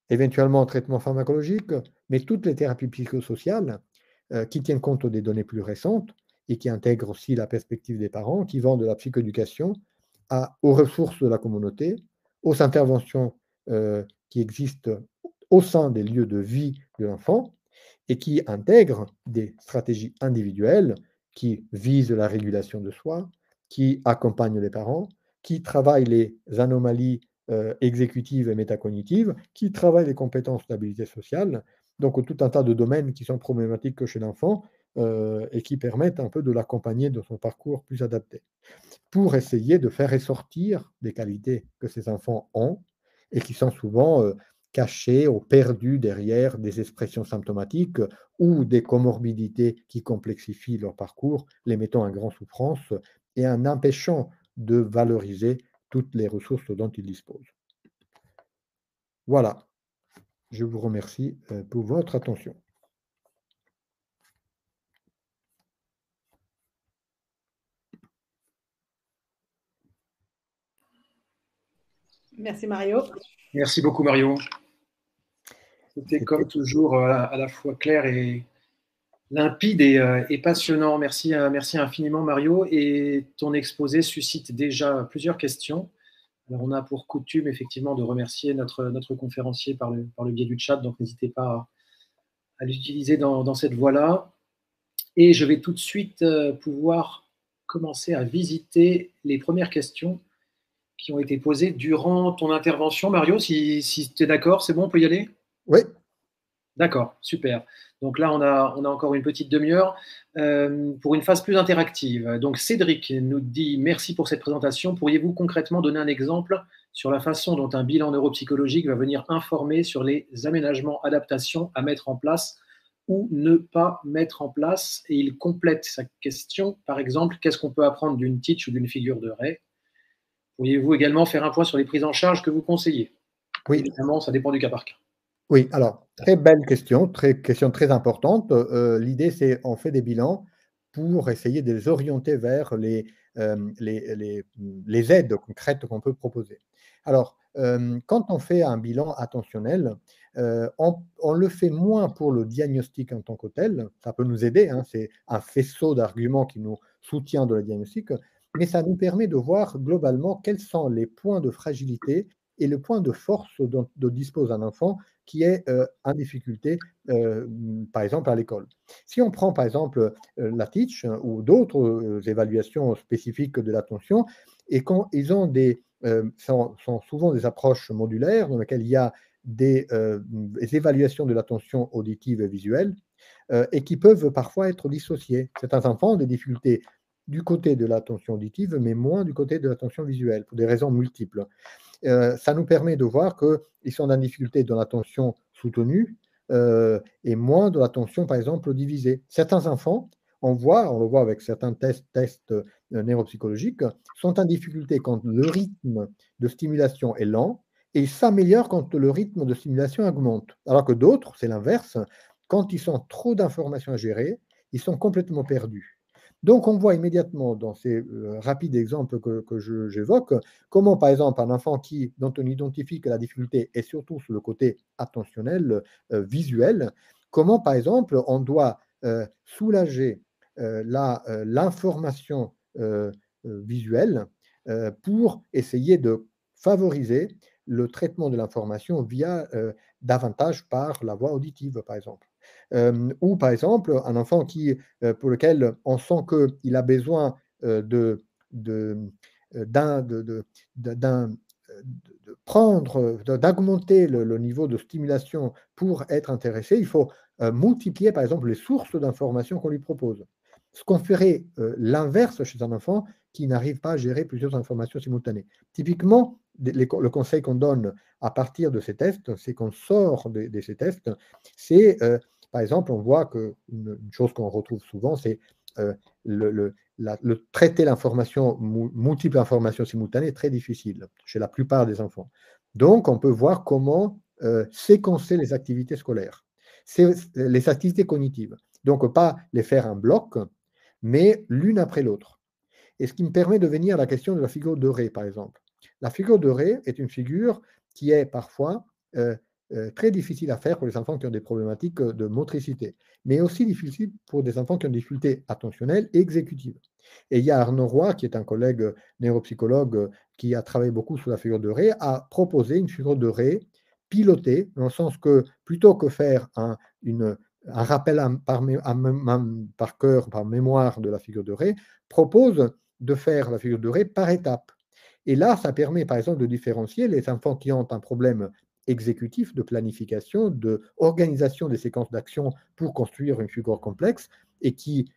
éventuellement traitement pharmacologique, mais toutes les thérapies psychosociales qui tiennent compte des données plus récentes et qui intègrent aussi la perspective des parents, qui vont de la psychoéducation aux ressources de la communauté, aux interventions qui existent au sein des lieux de vie de l'enfant et qui intègrent des stratégies individuelles qui visent la régulation de soi, qui accompagnent les parents, qui travaillent les anomalies exécutives et métacognitives, qui travaillent les compétences d'habilité sociale, donc tout un tas de domaines qui sont problématiques chez l'enfant et qui permettent un peu de l'accompagner dans son parcours plus adapté, pour essayer de faire ressortir des qualités que ces enfants ont et qui sont souvent cachées ou perdues derrière des expressions symptomatiques ou des comorbidités qui complexifient leur parcours, les mettant en grande souffrance et en empêchant de valoriser toutes les ressources dont ils disposent. Voilà, je vous remercie pour votre attention.
Merci Mario.
Merci beaucoup Mario. C'était comme toujours à la fois clair et limpide et passionnant. Merci infiniment Mario. Et ton exposé suscite déjà plusieurs questions. Alors, on a pour coutume effectivement de remercier notre conférencier par le biais du chat, donc n'hésitez pas à l'utiliser dans cette voie-là. Et je vais tout de suite pouvoir commencer à visiter les premières questions qui ont été posées durant ton intervention. Mario, si tu es d'accord, c'est bon, on peut y aller?
Oui.
D'accord, super. Donc là, on a encore une petite demi-heure pour une phase plus interactive. Donc Cédric nous dit « Merci pour cette présentation. Pourriez-vous concrètement donner un exemple sur la façon dont un bilan neuropsychologique va venir informer sur les aménagements, adaptations à mettre en place ou ne pas mettre en place ?» Et il complète sa question, par exemple, qu'est-ce qu'on peut apprendre d'une teach ou d'une figure de Ray? Pourriez-vous également faire un point sur les prises en charge que vous conseillez?
Oui.
Évidemment, ça dépend du cas par cas.
Oui, alors, très belle question, question très importante. L'idée, c'est on fait des bilans pour essayer de les orienter vers les aides concrètes qu'on peut proposer. Alors, quand on fait un bilan attentionnel, on le fait moins pour le diagnostic en tant que tel. Ça peut nous aider, hein, c'est un faisceau d'arguments qui nous soutient dans le diagnostic, mais ça nous permet de voir globalement quels sont les points de fragilité et le point de force dont dispose un enfant qui est en difficulté, par exemple à l'école. Si on prend par exemple la Teach ou d'autres évaluations spécifiques de l'attention, et quand ils ont sont souvent des approches modulaires dans lesquelles il y a des évaluations de l'attention auditive et visuelle et qui peuvent parfois être dissociées. Certains enfants ont des difficultés du côté de l'attention auditive, mais moins du côté de l'attention visuelle, pour des raisons multiples. Ça nous permet de voir qu'ils sont en difficulté dans l'attention soutenue et moins de l'attention, par exemple, divisée. Certains enfants, on le voit avec certains tests neuropsychologiques, sont en difficulté quand le rythme de stimulation est lent et ils s'améliorent quand le rythme de stimulation augmente. Alors que d'autres, c'est l'inverse, quand ils ont trop d'informations à gérer, ils sont complètement perdus. Donc, on voit immédiatement dans ces rapides exemples que j'évoque, comment, par exemple, un enfant dont on identifie que la difficulté est surtout sur le côté attentionnel, visuel, comment, par exemple, on doit soulager l'information visuelle pour essayer de favoriser le traitement de l'information via davantage par la voie auditive, par exemple. Ou par exemple, un enfant pour lequel on sent qu'il a besoin de d'augmenter le niveau de stimulation pour être intéressé, il faut multiplier, par exemple, les sources d'informations qu'on lui propose. Ce qu'on ferait l'inverse chez un enfant qui n'arrive pas à gérer plusieurs informations simultanées. Typiquement, le conseil qu'on donne à partir de ces tests, c'est qu'on sort de ces tests, c'est, par exemple, on voit qu'une chose qu'on retrouve souvent, c'est traiter l'information, multiples informations simultanées est très difficile chez la plupart des enfants. Donc, on peut voir comment séquencer les activités scolaires, les activités cognitives. Donc, pas les faire en bloc, mais l'une après l'autre. Et ce qui me permet de venir à la question de la figure de Ré, par exemple. La figure de Ré est une figure qui est parfois très difficile à faire pour les enfants qui ont des problématiques de motricité, mais aussi difficile pour des enfants qui ont des difficultés attentionnelles et exécutives. Et il y a Arnaud Roy, qui est un collègue neuropsychologue qui a travaillé beaucoup sur la figure de Ré, a proposé une figure de Ré pilotée, dans le sens que plutôt que faire un rappel par cœur, par mémoire de la figure de Ré, propose de faire la figure de Ré par étapes. Et là, ça permet par exemple de différencier les enfants qui ont un problème exécutif, de planification, d'organisation des séquences d'action pour construire une figure complexe et qui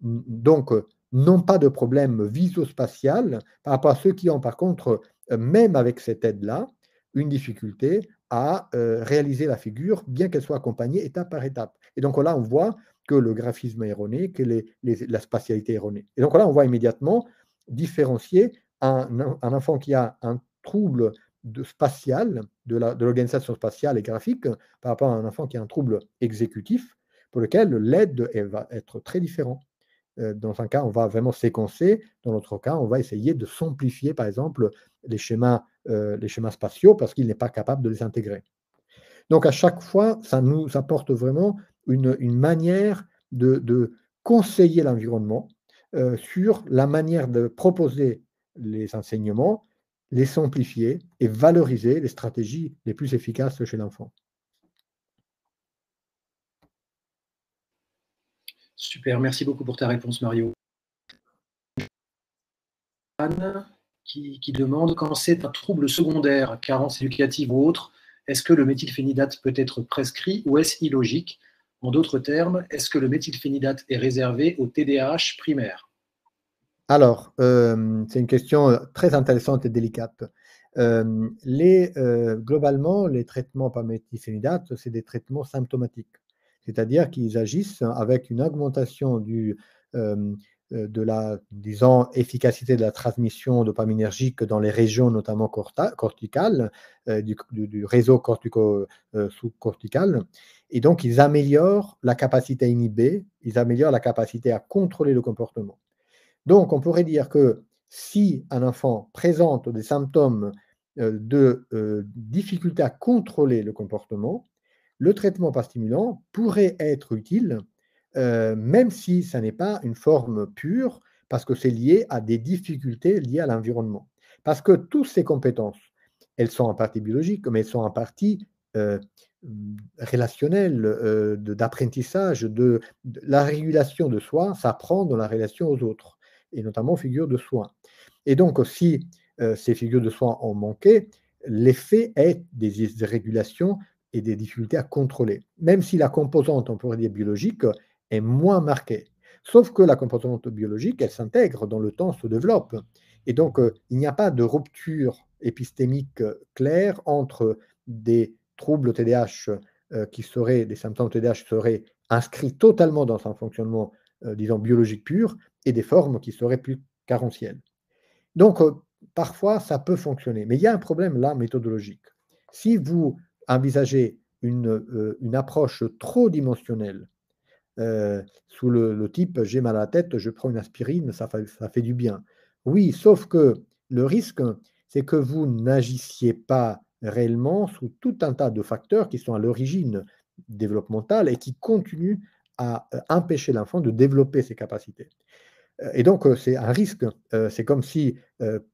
donc n'ont pas de problème visospatial par rapport à ceux qui ont par contre, même avec cette aide-là, une difficulté à réaliser la figure, bien qu'elle soit accompagnée étape par étape. Et donc là, on voit que le graphisme est erroné, que la spatialité est erronée. Et donc là, on voit immédiatement différencier un enfant qui a un trouble spatial, de l'organisation spatiale et graphique, par rapport à un enfant qui a un trouble exécutif, pour lequel l'aide va être très différente. Dans un cas, on va vraiment séquencer, dans l'autre cas, on va essayer de simplifier, par exemple, les schémas spatiaux, parce qu'il n'est pas capable de les intégrer. Donc à chaque fois, ça nous apporte vraiment une manière de conseiller l'environnement sur la manière de proposer les enseignements, les simplifier et valoriser les stratégies les plus efficaces chez l'enfant.
Super, merci beaucoup pour ta réponse, Mario. Anne, qui demande quand c'est un trouble secondaire, carence éducative ou autre, est-ce que le méthylphénidate peut être prescrit ou est-ce illogique? En d'autres termes, est-ce que le méthylphénidate est réservé au TDAH primaire?
Alors, c'est une question très intéressante et délicate. Globalement, les traitements par méthylphénidate, c'est des traitements symptomatiques. C'est-à-dire qu'ils agissent avec une augmentation de la, disons, efficacité de la transmission dopaminergique dans les régions notamment corticales, du réseau sous-cortical. Et donc, ils améliorent la capacité à inhiber, ils améliorent la capacité à contrôler le comportement. Donc, on pourrait dire que si un enfant présente des symptômes de difficulté à contrôler le comportement, le traitement par stimulant pourrait être utile, même si ça n'est pas une forme pure, parce que c'est lié à des difficultés liées à l'environnement. Parce que toutes ces compétences, elles sont en partie biologiques, mais elles sont en partie relationnelles, d'apprentissage, de la régulation de soi, ça prend dans la relation aux autres et notamment figures de soins. Et donc, si ces figures de soins ont manqué, l'effet est des régulations et des difficultés à contrôler, même si la composante, on pourrait dire biologique, est moins marquée. Sauf que la composante biologique, elle s'intègre dans le temps, se développe. Et donc, il n'y a pas de rupture épistémique claire entre des troubles TDAH qui seraient, des symptômes TDAH seraient inscrits totalement dans un fonctionnement, disons, biologique pur, et des formes qui seraient plus carentielles. Donc, parfois, ça peut fonctionner. Mais il y a un problème là, méthodologique. Si vous envisagez une approche trop dimensionnelle, sous le type j'ai mal à la tête, je prends une aspirine, ça fait du bien. Oui, sauf que le risque, c'est que vous n'agissiez pas réellement sous tout un tas de facteurs qui sont à l'origine développementale et qui continuent à empêcher l'enfant de développer ses capacités. Et donc, c'est un risque. C'est comme si,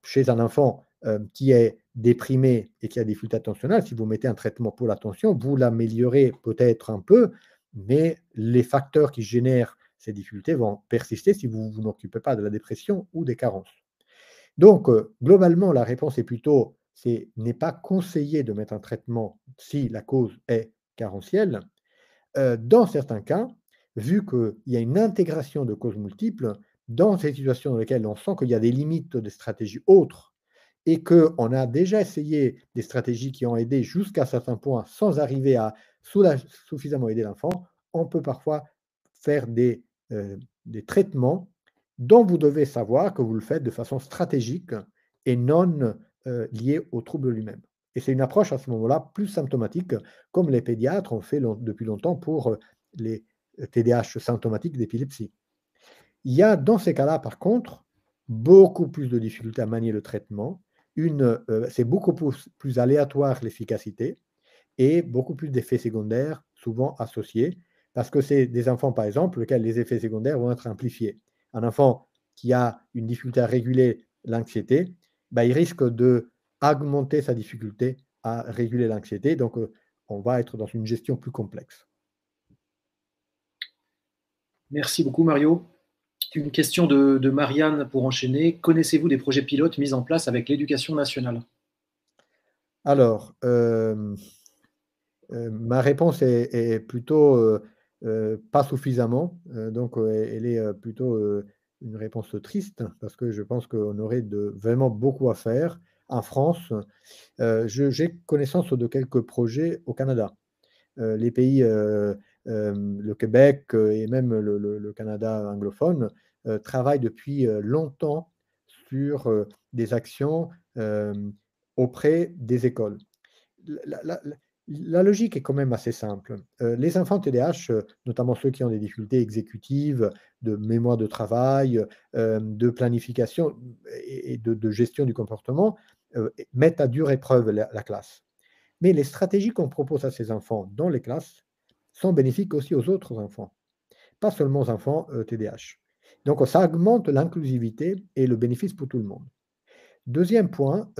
chez un enfant qui est déprimé et qui a des difficultés attentionnelles, si vous mettez un traitement pour l'attention, vous l'améliorez peut-être un peu, mais les facteurs qui génèrent ces difficultés vont persister si vous vous n'occupez pas de la dépression ou des carences. Donc, globalement, la réponse est plutôt, n'est pas conseillé de mettre un traitement si la cause est carentielle. Dans certains cas, vu qu'il y a une intégration de causes multiples, dans ces situations dans lesquelles on sent qu'il y a des limites des stratégies autres et qu'on a déjà essayé des stratégies qui ont aidé jusqu'à certains points sans arriver à suffisamment aider l'enfant, on peut parfois faire des traitements dont vous devez savoir que vous le faites de façon stratégique et non liée au trouble lui-même. Et c'est une approche à ce moment-là plus symptomatique, comme les pédiatres ont fait depuis longtemps pour les TDAH symptomatiques d'épilepsie. Il y a dans ces cas-là, par contre, beaucoup plus de difficultés à manier le traitement. C'est beaucoup plus aléatoire l'efficacité et beaucoup plus d'effets secondaires souvent associés, parce que c'est des enfants, par exemple, lesquels les effets secondaires vont être amplifiés. Un enfant qui a une difficulté à réguler l'anxiété, ben, il risque d'augmenter sa difficulté à réguler l'anxiété, donc on va être dans une gestion plus complexe.
Merci beaucoup, Mario. Une question de Marianne pour enchaîner. Connaissez-vous des projets pilotes mis en place avec l'éducation nationale?
Alors, ma réponse est plutôt pas suffisamment, donc elle est plutôt une réponse triste parce que je pense qu'on aurait vraiment beaucoup à faire en France. J'ai connaissance de quelques projets au Canada. Les pays, le Québec et même le Canada anglophone travaillent depuis longtemps sur des actions auprès des écoles. La, la- la- la logique est quand même assez simple. Les enfants TDAH, notamment ceux qui ont des difficultés exécutives, de mémoire de travail, de planification et de gestion du comportement, mettent à dure épreuve la classe. Mais les stratégies qu'on propose à ces enfants dans les classes sont bénéfiques aussi aux autres enfants, pas seulement aux enfants TDAH. Donc ça augmente l'inclusivité et le bénéfice pour tout le monde. Deuxième point,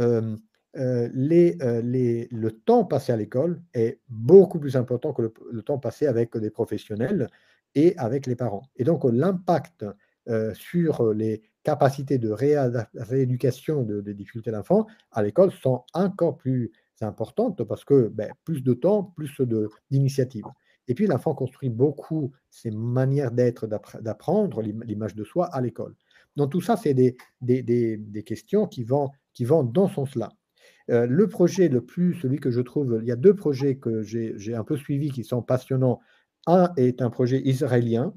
le temps passé à l'école est beaucoup plus important que le temps passé avec des professionnels et avec les parents. Et donc l'impact sur les capacités de rééducation des difficultés d'enfants à l'école sont encore plus importantes parce que plus de temps, plus d'initiatives. Et puis l'enfant construit beaucoup ses manières d'être, d'apprendre l'image de soi à l'école. Donc tout ça, c'est des questions qui vont dans ce sens-là. Le projet celui que je trouve, il y a deux projets que j'ai un peu suivis qui sont passionnants. Un est un projet israélien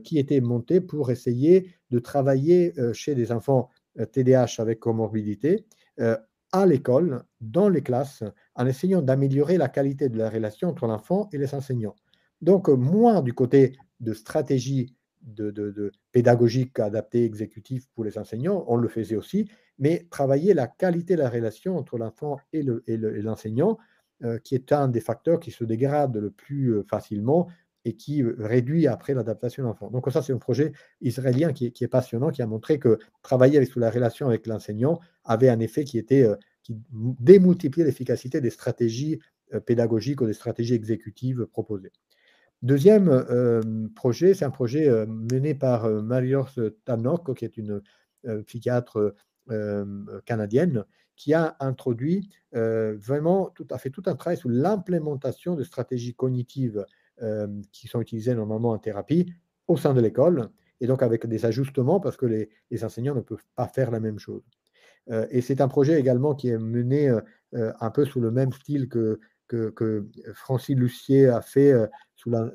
qui était monté pour essayer de travailler chez des enfants TDAH avec comorbidité euh, à l'école, dans les classes, en essayant d'améliorer la qualité de la relation entre l'enfant et les enseignants. Donc, moins du côté de stratégie pédagogique adaptée, exécutive pour les enseignants, on le faisait aussi, mais travailler la qualité de la relation entre l'enfant et l'enseignant, qui est un des facteurs qui se dégrade le plus facilement et qui réduit après l'adaptation de l'enfant. Donc ça, c'est un projet israélien qui est passionnant, qui a montré que travailler sous la relation avec l'enseignant avait un effet qui démultipliait l'efficacité des stratégies pédagogiques ou des stratégies exécutives proposées. Deuxième projet, c'est un projet mené par Marios Tannock, qui est une psychiatre canadienne, qui a introduit vraiment fait tout un travail sur l'implémentation de stratégies cognitives qui sont utilisées normalement en thérapie au sein de l'école, et donc avec des ajustements parce que les enseignants ne peuvent pas faire la même chose. Et c'est un projet également qui est mené un peu sous le même style que Francis Lucier a fait sous la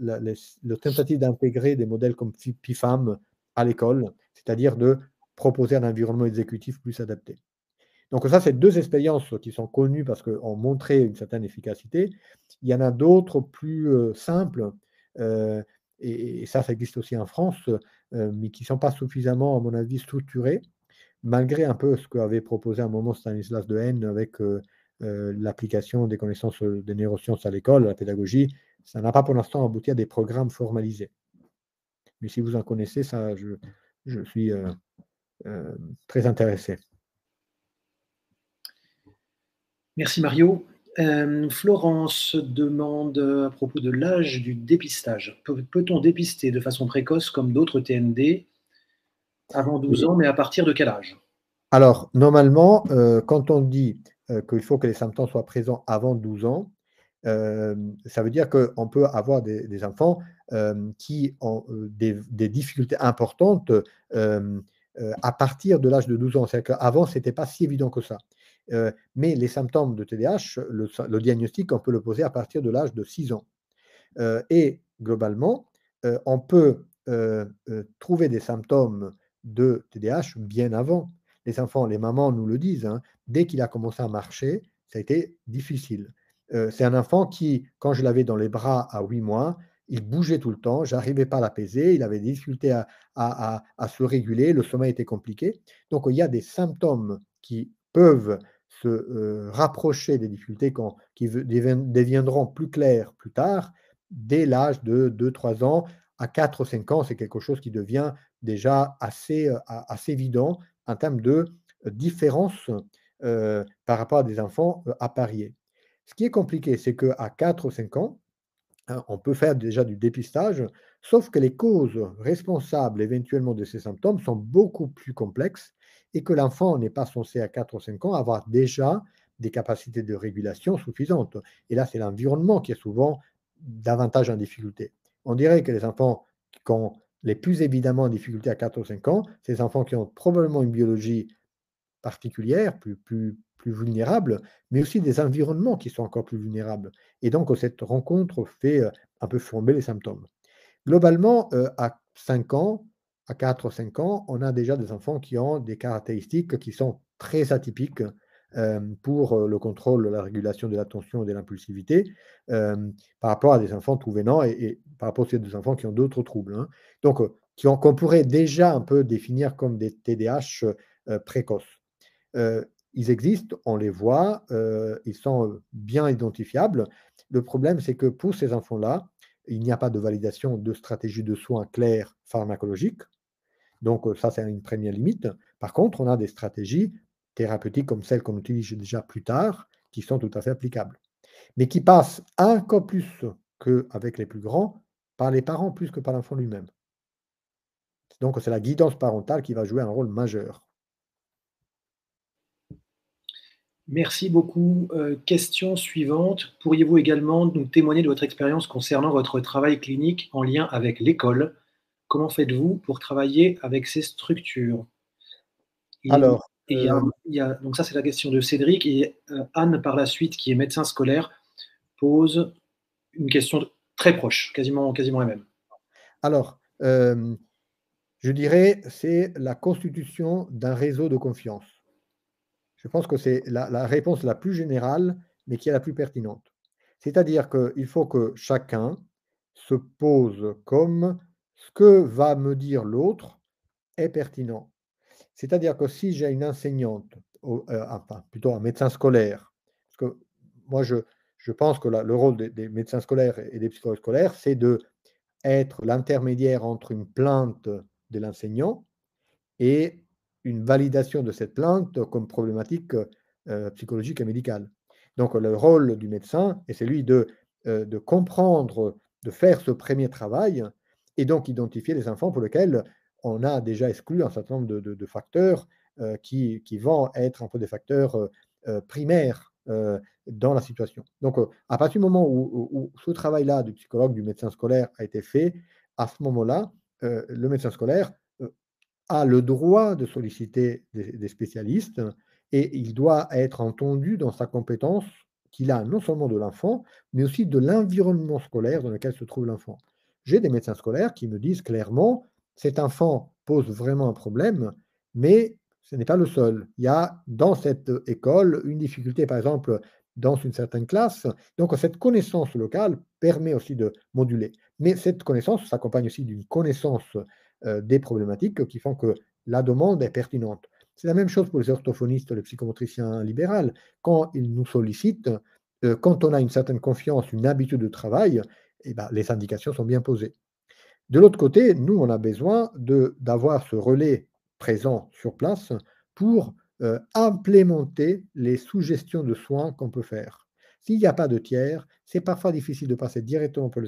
tentative d'intégrer des modèles comme PIFAM à l'école, c'est-à-dire de proposer un environnement exécutif plus adapté. Donc ça, c'est deux expériences qui sont connues parce qu'ont montré une certaine efficacité. Il y en a d'autres plus simples, et ça existe aussi en France, mais qui ne sont pas suffisamment, à mon avis, structurés, malgré un peu ce qu'avait proposé à un moment Stanislas Dehaene avec l'application des connaissances des neurosciences à l'école, la pédagogie, ça n'a pas pour l'instant abouti à des programmes formalisés. Mais si vous en connaissez, ça, je suis très intéressé.
Merci Mario. Florence demande à propos de l'âge du dépistage. Peut-on dépister de façon précoce comme d'autres TND avant 12
Oui.
ans, mais à partir de quel âge?
Alors, normalement, quand on dit qu'il faut que les symptômes soient présents avant 12 ans, ça veut dire qu'on peut avoir des enfants qui ont des difficultés importantes à partir de l'âge de 12 ans. C'est-à-dire qu'avant, ce n'était pas si évident que ça. Mais les symptômes de TDAH, le diagnostic, on peut le poser à partir de l'âge de 6 ans. Et globalement, on peut trouver des symptômes de TDAH bien avant. Les enfants, les mamans nous le disent, hein, dès qu'il a commencé à marcher, ça a été difficile. C'est un enfant qui, quand je l'avais dans les bras à 8 mois, il bougeait tout le temps, j'arrivais pas à l'apaiser, il avait des difficultés à se réguler, le sommeil était compliqué. Donc il y a des symptômes qui peuvent se rapprocher des difficultés qui deviendront plus claires plus tard, dès l'âge de 2-3 ans. À 4-5 ans, c'est quelque chose qui devient déjà assez évident en termes de différence par rapport à des enfants à parier. Ce qui est compliqué, c'est qu'à 4-5 ans, hein, on peut faire déjà du dépistage, sauf que les causes responsables éventuellement de ces symptômes sont beaucoup plus complexes et que l'enfant n'est pas censé à 4 ou 5 ans avoir déjà des capacités de régulation suffisantes. Et là, c'est l'environnement qui est souvent davantage en difficulté. On dirait que les enfants qui ont les plus évidemment en difficulté à 4 ou 5 ans, c'est les enfants qui ont probablement une biologie particulières, plus vulnérables, mais aussi des environnements qui sont encore plus vulnérables. Et donc, cette rencontre fait un peu flamber les symptômes. Globalement, à 5 ans, à 4 ou 5 ans, on a déjà des enfants qui ont des caractéristiques qui sont très atypiques pour le contrôle, la régulation de l'attention et de l'impulsivité, par rapport à des enfants tout venant et par rapport aussi à des enfants qui ont d'autres troubles, hein. Donc, qu'on pourrait déjà un peu définir comme des TDAH précoces. Ils existent, on les voit, ils sont bien identifiables. Le problème, c'est que pour ces enfants-là, il n'y a pas de validation de stratégie de soins claires pharmacologiques. Donc, ça, c'est une première limite. Par contre, on a des stratégies thérapeutiques comme celles qu'on utilise déjà plus tard, qui sont tout à fait applicables, mais qui passent encore plus qu'avec les plus grands, par les parents plus que par l'enfant lui-même. Donc, c'est la guidance parentale qui va jouer un rôle majeur.
Merci beaucoup. Question suivante. Pourriez-vous également nous témoigner de votre expérience concernant votre travail clinique en lien avec l'école? Comment faites-vous pour travailler avec ces structures? Et
Alors,
donc ça, c'est la question de Cédric et Anne, par la suite, qui est médecin scolaire, pose une question très proche, quasiment la même.
alors, je dirais, c'est la constitution d'un réseau de confiance. Je pense que c'est la réponse la plus générale, mais qui est la plus pertinente. C'est-à-dire qu'il faut que chacun se pose comme ce que va me dire l'autre est pertinent. C'est-à-dire que si j'ai une enseignante, enfin plutôt un médecin scolaire, parce que moi je pense que le rôle des médecins scolaires et des psychologues scolaires, c'est de être l'intermédiaire entre une plainte de l'enseignant et une validation de cette plainte comme problématique psychologique et médicale. Donc le rôle du médecin est celui de comprendre, de faire ce premier travail et donc identifier les enfants pour lesquels on a déjà exclu un certain nombre de facteurs qui vont être un peu des facteurs primaires dans la situation. Donc, à partir du moment où ce travail-là du psychologue, du médecin scolaire a été fait, à ce moment-là, le médecin scolaire euh, a le droit de solliciter des spécialistes et il doit être entendu dans sa compétence qu'il a non seulement de l'enfant, mais aussi de l'environnement scolaire dans lequel se trouve l'enfant. J'ai des médecins scolaires qui me disent clairement, cet enfant pose vraiment un problème, mais ce n'est pas le seul. Il y a dans cette école une difficulté, par exemple, dans une certaine classe. Donc, cette connaissance locale permet aussi de moduler. Mais cette connaissance s'accompagne aussi d'une connaissance des problématiques qui font que la demande est pertinente. C'est la même chose pour les orthophonistes, les psychomotriciens libéraux. Quand ils nous sollicitent, quand on a une certaine confiance, une habitude de travail, eh ben, les indications sont bien posées. De l'autre côté, nous, on a besoin d'avoir ce relais présent sur place pour implémenter les suggestions de soins qu'on peut faire. S'il n'y a pas de tiers, c'est parfois difficile de passer directement par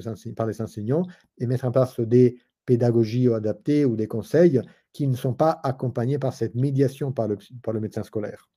les enseignants et mettre en place des pédagogie adaptée ou des conseils qui ne sont pas accompagnés par cette médiation par le médecin scolaire.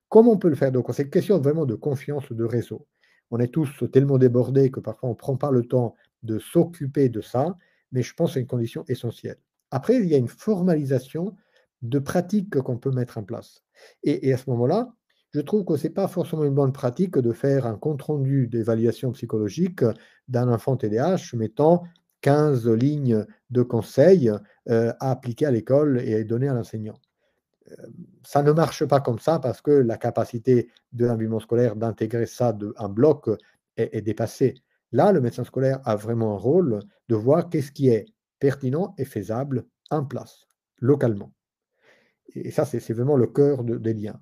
Comment on peut le faire? Donc, c'est une question vraiment de confiance, de réseau. On est tous tellement débordés que parfois on ne prend pas le temps de s'occuper de ça, mais je pense que c'est une condition essentielle. Après, il y a une formalisation de pratiques qu'on peut mettre en place. Et à ce moment-là, je trouve que ce n'est pas forcément une bonne pratique de faire un compte-rendu d'évaluation psychologique d'un enfant TDAH mettant 15 lignes de conseils à appliquer à l'école et à donner à l'enseignant. Ça ne marche pas comme ça parce que la capacité de l'environnement scolaire d'intégrer ça en bloc est dépassée. Là, le médecin scolaire a vraiment un rôle de voir qu'est-ce qui est pertinent et faisable en place, localement. Et ça, c'est vraiment le cœur des liens.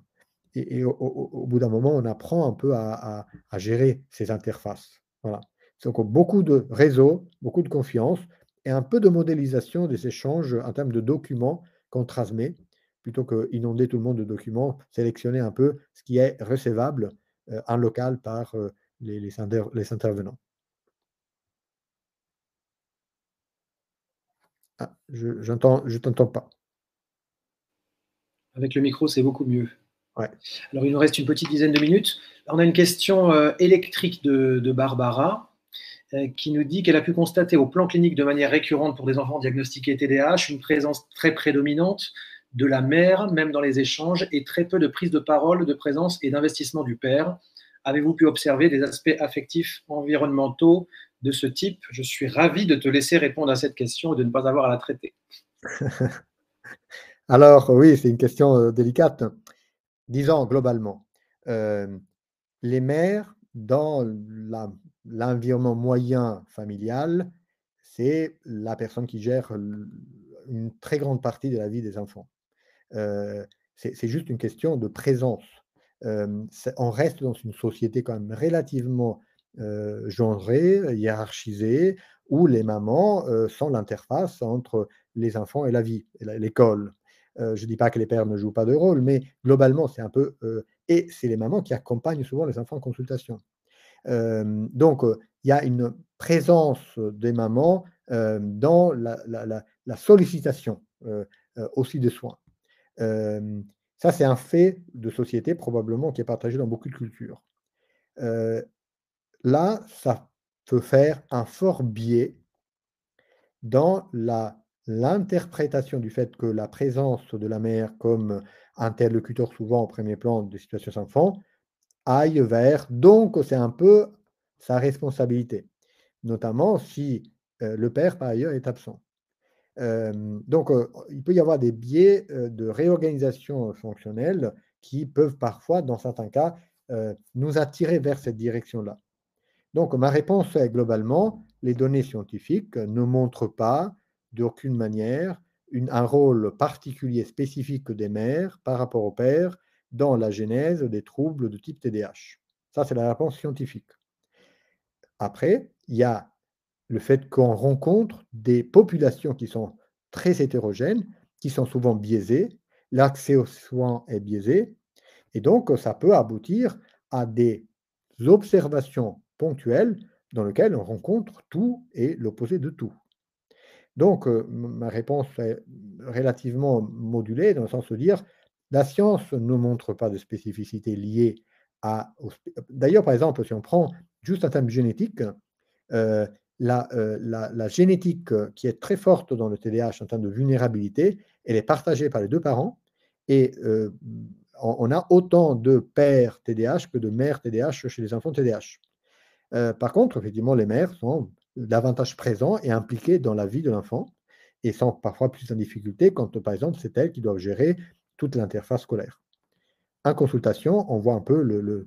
Et au bout d'un moment, on apprend un peu à gérer ces interfaces. Voilà. Donc, beaucoup de réseau, beaucoup de confiance et un peu de modélisation des échanges en termes de documents qu'on transmet, plutôt qu'inonder tout le monde de documents, sélectionner un peu ce qui est recevable en local par les intervenants. Ah, je ne t'entends pas.
Avec le micro, c'est beaucoup mieux.
Ouais.
Alors, il nous reste une petite dizaine de minutes. On a une question électrique de Barbara qui nous dit qu'elle a pu constater au plan clinique de manière récurrente pour des enfants diagnostiqués TDAH une présence très prédominante de la mère, même dans les échanges, et très peu de prise de parole, de présence et d'investissement du père. Avez-vous pu observer des aspects affectifs environnementaux de ce type? Je suis ravi de te laisser répondre à cette question et de ne pas avoir à la traiter.
Alors, oui, c'est une question délicate. Disons globalement, les mères, dans l'environnement moyen familial, c'est la personne qui gère une très grande partie de la vie des enfants. C'est juste une question de présence. On reste dans une société quand même relativement genrée, hiérarchisée, où les mamans sont l'interface entre les enfants et la vie, et l'école. Je ne dis pas que les pères ne jouent pas de rôle, mais globalement, c'est un peu. Et c'est les mamans qui accompagnent souvent les enfants en consultation. Donc, il y a une présence des mamans dans la sollicitation aussi des soins. Ça, c'est un fait de société probablement qui est partagé dans beaucoup de cultures. Là, ça peut faire un fort biais dans l'interprétation du fait que la présence de la mère comme interlocuteur souvent au premier plan des situations enfants aille vers, donc c'est un peu sa responsabilité, notamment si le père par ailleurs est absent. Donc, il peut y avoir des biais de réorganisation fonctionnelle qui peuvent parfois, dans certains cas, nous attirer vers cette direction-là. Donc, ma réponse est globalement, les données scientifiques ne montrent pas d'aucune manière un rôle particulier spécifique des mères par rapport au père dans la genèse des troubles de type TDAH. Ça, c'est la réponse scientifique. Après, il y a le fait qu'on rencontre des populations qui sont très hétérogènes, qui sont souvent biaisées, l'accès aux soins est biaisé, et donc ça peut aboutir à des observations ponctuelles dans lesquelles on rencontre tout et l'opposé de tout. Donc, ma réponse est relativement modulée dans le sens de dire, la science ne montre pas de spécificité liée D'ailleurs, par exemple, si on prend juste un terme génétique, la génétique qui est très forte dans le TDAH en termes de vulnérabilité, elle est partagée par les deux parents et on a autant de pères TDAH que de mères TDAH chez les enfants TDAH. Par contre, effectivement, les mères sont davantage présentes et impliquées dans la vie de l'enfant et sont parfois plus en difficulté quand, par exemple, c'est elles qui doivent gérer toute l'interface scolaire. En consultation, on voit un peu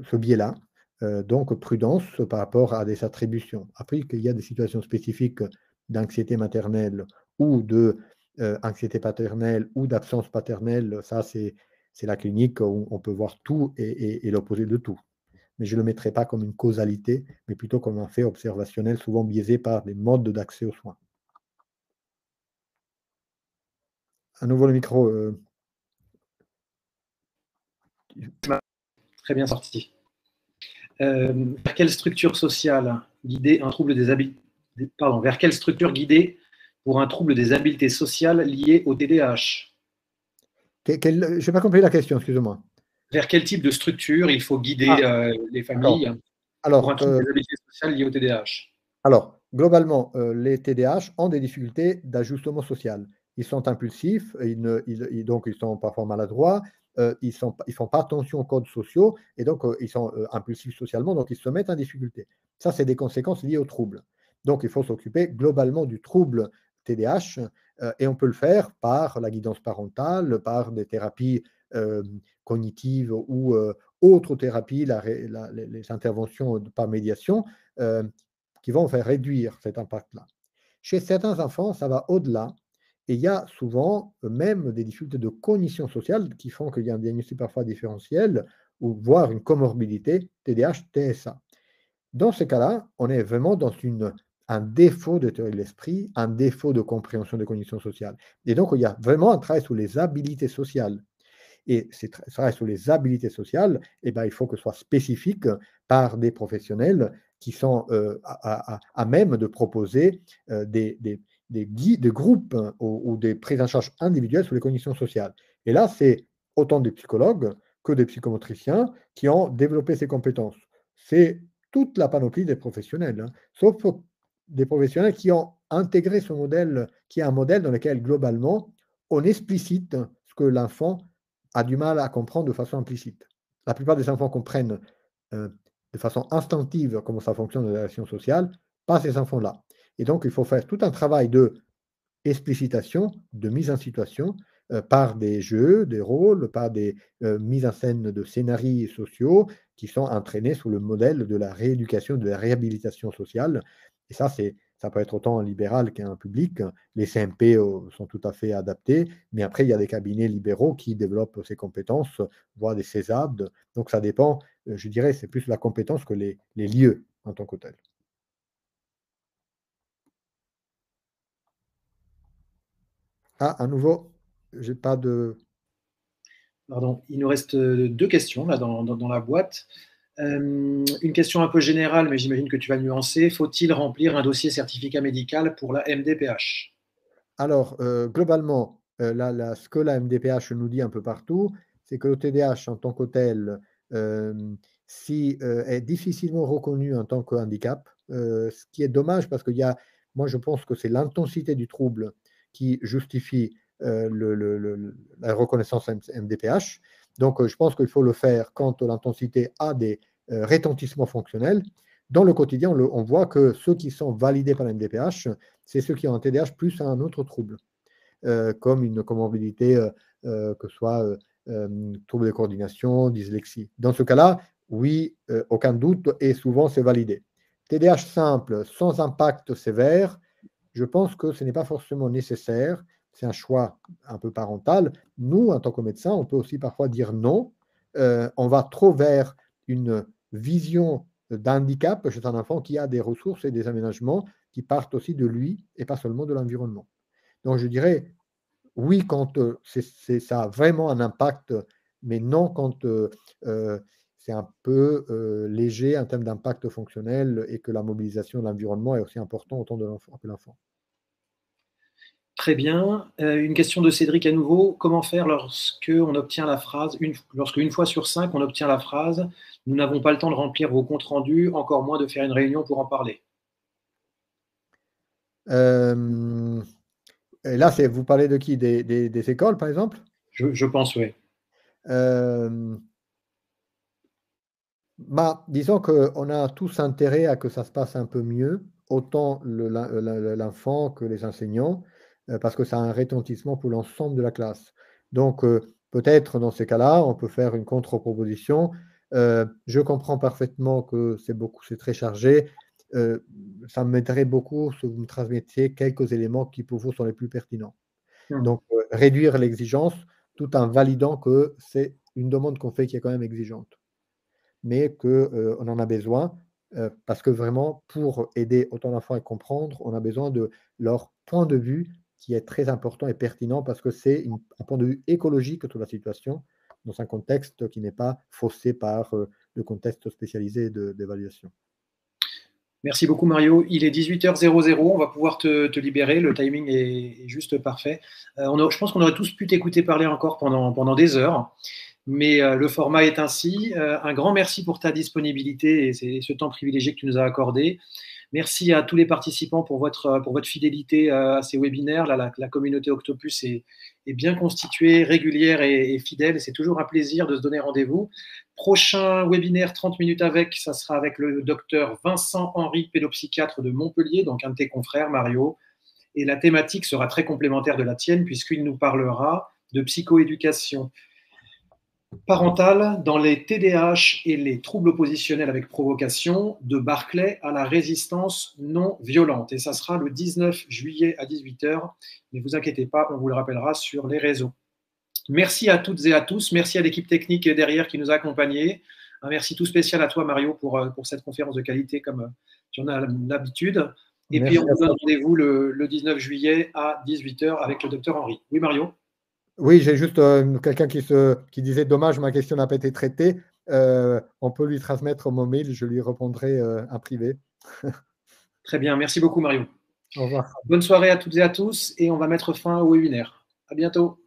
ce biais-là. Donc, prudence par rapport à des attributions. Après, qu'il y a des situations spécifiques d'anxiété maternelle ou d'anxiété paternelle ou d'absence paternelle, ça, c'est la clinique où on peut voir tout et l'opposé de tout. Mais je ne le mettrai pas comme une causalité, mais plutôt comme un fait observationnel, souvent biaisé par des modes d'accès aux soins. À nouveau le micro.
Très bien sorti. Vers quelle structure sociale guider un trouble des habitudes, vers quelle structure guider pour un trouble des habiletés sociales lié au TDAH?
Je n'ai pas compris la question, excusez-moi.
Vers quel type de structure il faut guider
Ah,
les
d'accord.
familles pour un
Alors,
trouble des habiletés sociales lié au TDAH?
Alors, globalement, les TDAH ont des difficultés d'ajustement social. Ils sont impulsifs, donc ils sont parfois maladroits, ils font pas attention aux codes sociaux et donc ils sont impulsifs socialement, donc ils se mettent en difficulté. Ça, c'est des conséquences liées au trouble. Donc, il faut s'occuper globalement du trouble TDAH et on peut le faire par la guidance parentale, par des thérapies euh, cognitives ou autres thérapies, les interventions par médiation. euh, qui vont faire réduire cet impact-là. Chez certains enfants, ça va au-delà et il y a souvent même des difficultés de cognition sociale qui font qu'il y a un diagnostic parfois différentiel ou voire une comorbidité TDAH-TSA. Dans ce cas-là, on est vraiment dans un défaut de théorie de l'esprit, un défaut de compréhension de cognition sociale. Et donc, il y a vraiment un travail sur les habilités sociales. Et ce travail sur les habilités sociales, eh ben, il faut que ce soit spécifique par des professionnels qui sont à même de proposer des groupes ou des prises en charge individuelles sur les conditions sociales. Et là, c'est autant des psychologues que des psychomotriciens qui ont développé ces compétences. C'est toute la panoplie des professionnels, hein, sauf des professionnels qui ont intégré ce modèle, qui est un modèle dans lequel, globalement, on explicite ce que l'enfant a du mal à comprendre de façon implicite. La plupart des enfants comprennent de façon instinctive comment ça fonctionne la relation sociale, pas ces enfants-là. Et donc, il faut faire tout un travail de explicitation, de mise en situation, par des jeux, des rôles, par des mises en scène de scénarios sociaux qui sont entraînés sous le modèle de la rééducation, de la réhabilitation sociale. Et ça peut être autant en libéral qu'en public. Les CMP sont tout à fait adaptés, mais après, il y a des cabinets libéraux qui développent ces compétences, voire des CESAD. Donc, ça dépend, je dirais, c'est plus la compétence que les lieux en tant que tels. Ah, à nouveau, j'ai pas de.
Pardon, il nous reste deux questions là, dans la boîte. Une question un peu générale, mais j'imagine que tu vas nuancer. Faut-il remplir un dossier certificat médical pour la MDPH?
Alors, globalement, ce que la MDPH nous dit un peu partout, c'est que le TDAH en tant que tel, si, est difficilement reconnu en tant que handicap, ce qui est dommage parce moi je pense que c'est l'intensité du trouble qui justifie, la reconnaissance MDPH. Donc, je pense qu'il faut le faire quand l'intensité a des, retentissements fonctionnels. Dans le quotidien, on voit que ceux qui sont validés par la MDPH, c'est ceux qui ont un TDAH plus un autre trouble, comme une comorbidité, que ce soit trouble de coordination, dyslexie. Dans ce cas-là, oui, aucun doute, et souvent c'est validé. TDAH simple, sans impact sévère, je pense que ce n'est pas forcément nécessaire. C'est un choix un peu parental. Nous, en tant que médecin, on peut aussi parfois dire non. On va trop vers une vision d'handicap chez un enfant qui a des ressources et des aménagements qui partent aussi de lui et pas seulement de l'environnement. Donc, je dirais oui quand ça a vraiment un impact, mais non quand c'est un peu léger en termes d'impact fonctionnel et que la mobilisation de l'environnement est aussi importante autant de l'enfant que l'enfant.
Très bien. Une question de Cédric à nouveau. Comment faire lorsque on obtient la phrase, lorsque une fois sur cinq, on obtient la phrase «Nous n'avons pas le temps de remplir vos comptes rendus, encore moins de faire une réunion pour en parler».
Euh, et là, vous parlez de qui? Des écoles, par exemple?
Je pense, oui.
Euh, Disons qu'on a tous intérêt à que ça se passe un peu mieux, autant l'enfant que les enseignants, parce que ça a un retentissement pour l'ensemble de la classe. Donc, peut-être dans ces cas-là, on peut faire une contre-proposition. Je comprends parfaitement que c'est très chargé. Euh, Ça m'aiderait beaucoup si vous me transmettiez quelques éléments qui pour vous sont les plus pertinents.
Hmm.
Donc, réduire l'exigence tout en validant que c'est une demande qu'on fait qui est quand même exigeante, mais qu'on en a besoin parce que vraiment, pour aider autant d'enfants à comprendre, on a besoin de leur point de vue qui est très important et pertinent parce que c'est un point de vue écologique de la situation dans un contexte qui n'est pas faussé par le contexte spécialisé d'évaluation.
Merci beaucoup Mario. Il est 18h00, on va pouvoir te libérer, le timing est juste parfait. Je pense qu'on aurait tous pu t'écouter parler encore pendant des heures, mais le format est ainsi. Un grand merci pour ta disponibilité et ce temps privilégié que tu nous as accordé. Merci à tous les participants pour votre fidélité à ces webinaires. Là, la communauté Octopus est bien constituée, régulière et fidèle. C'est toujours un plaisir de se donner rendez-vous. Prochain webinaire 30 minutes avec, ça sera avec le docteur Vincent-Henri, pédopsychiatre de Montpellier, donc un de tes confrères, Mario. Et la thématique sera très complémentaire de la tienne puisqu'il nous parlera de psychoéducation parentale dans les TDAH et les troubles oppositionnels avec provocation, de Barclay à la résistance non violente. Et ça sera le 19 juillet à 18h. Ne vous inquiétez pas, on vous le rappellera sur les réseaux. Merci à toutes et à tous. Merci à l'équipe technique derrière qui nous a accompagnés. Un merci tout spécial à toi, Mario, pour cette conférence de qualité comme tu en as l'habitude. Et
Merci
puis, on vous donne rendez-vous le 19 juillet à 18h avec le docteur Henri. Oui, Mario?
Oui, j'ai juste quelqu'un qui disait dommage, ma question n'a pas été traitée. On peut lui transmettre mon mail, je lui répondrai en privé.
Très bien, merci beaucoup Mario.
Au revoir.
Bonne soirée à toutes et à tous et on va mettre fin au webinaire. À bientôt.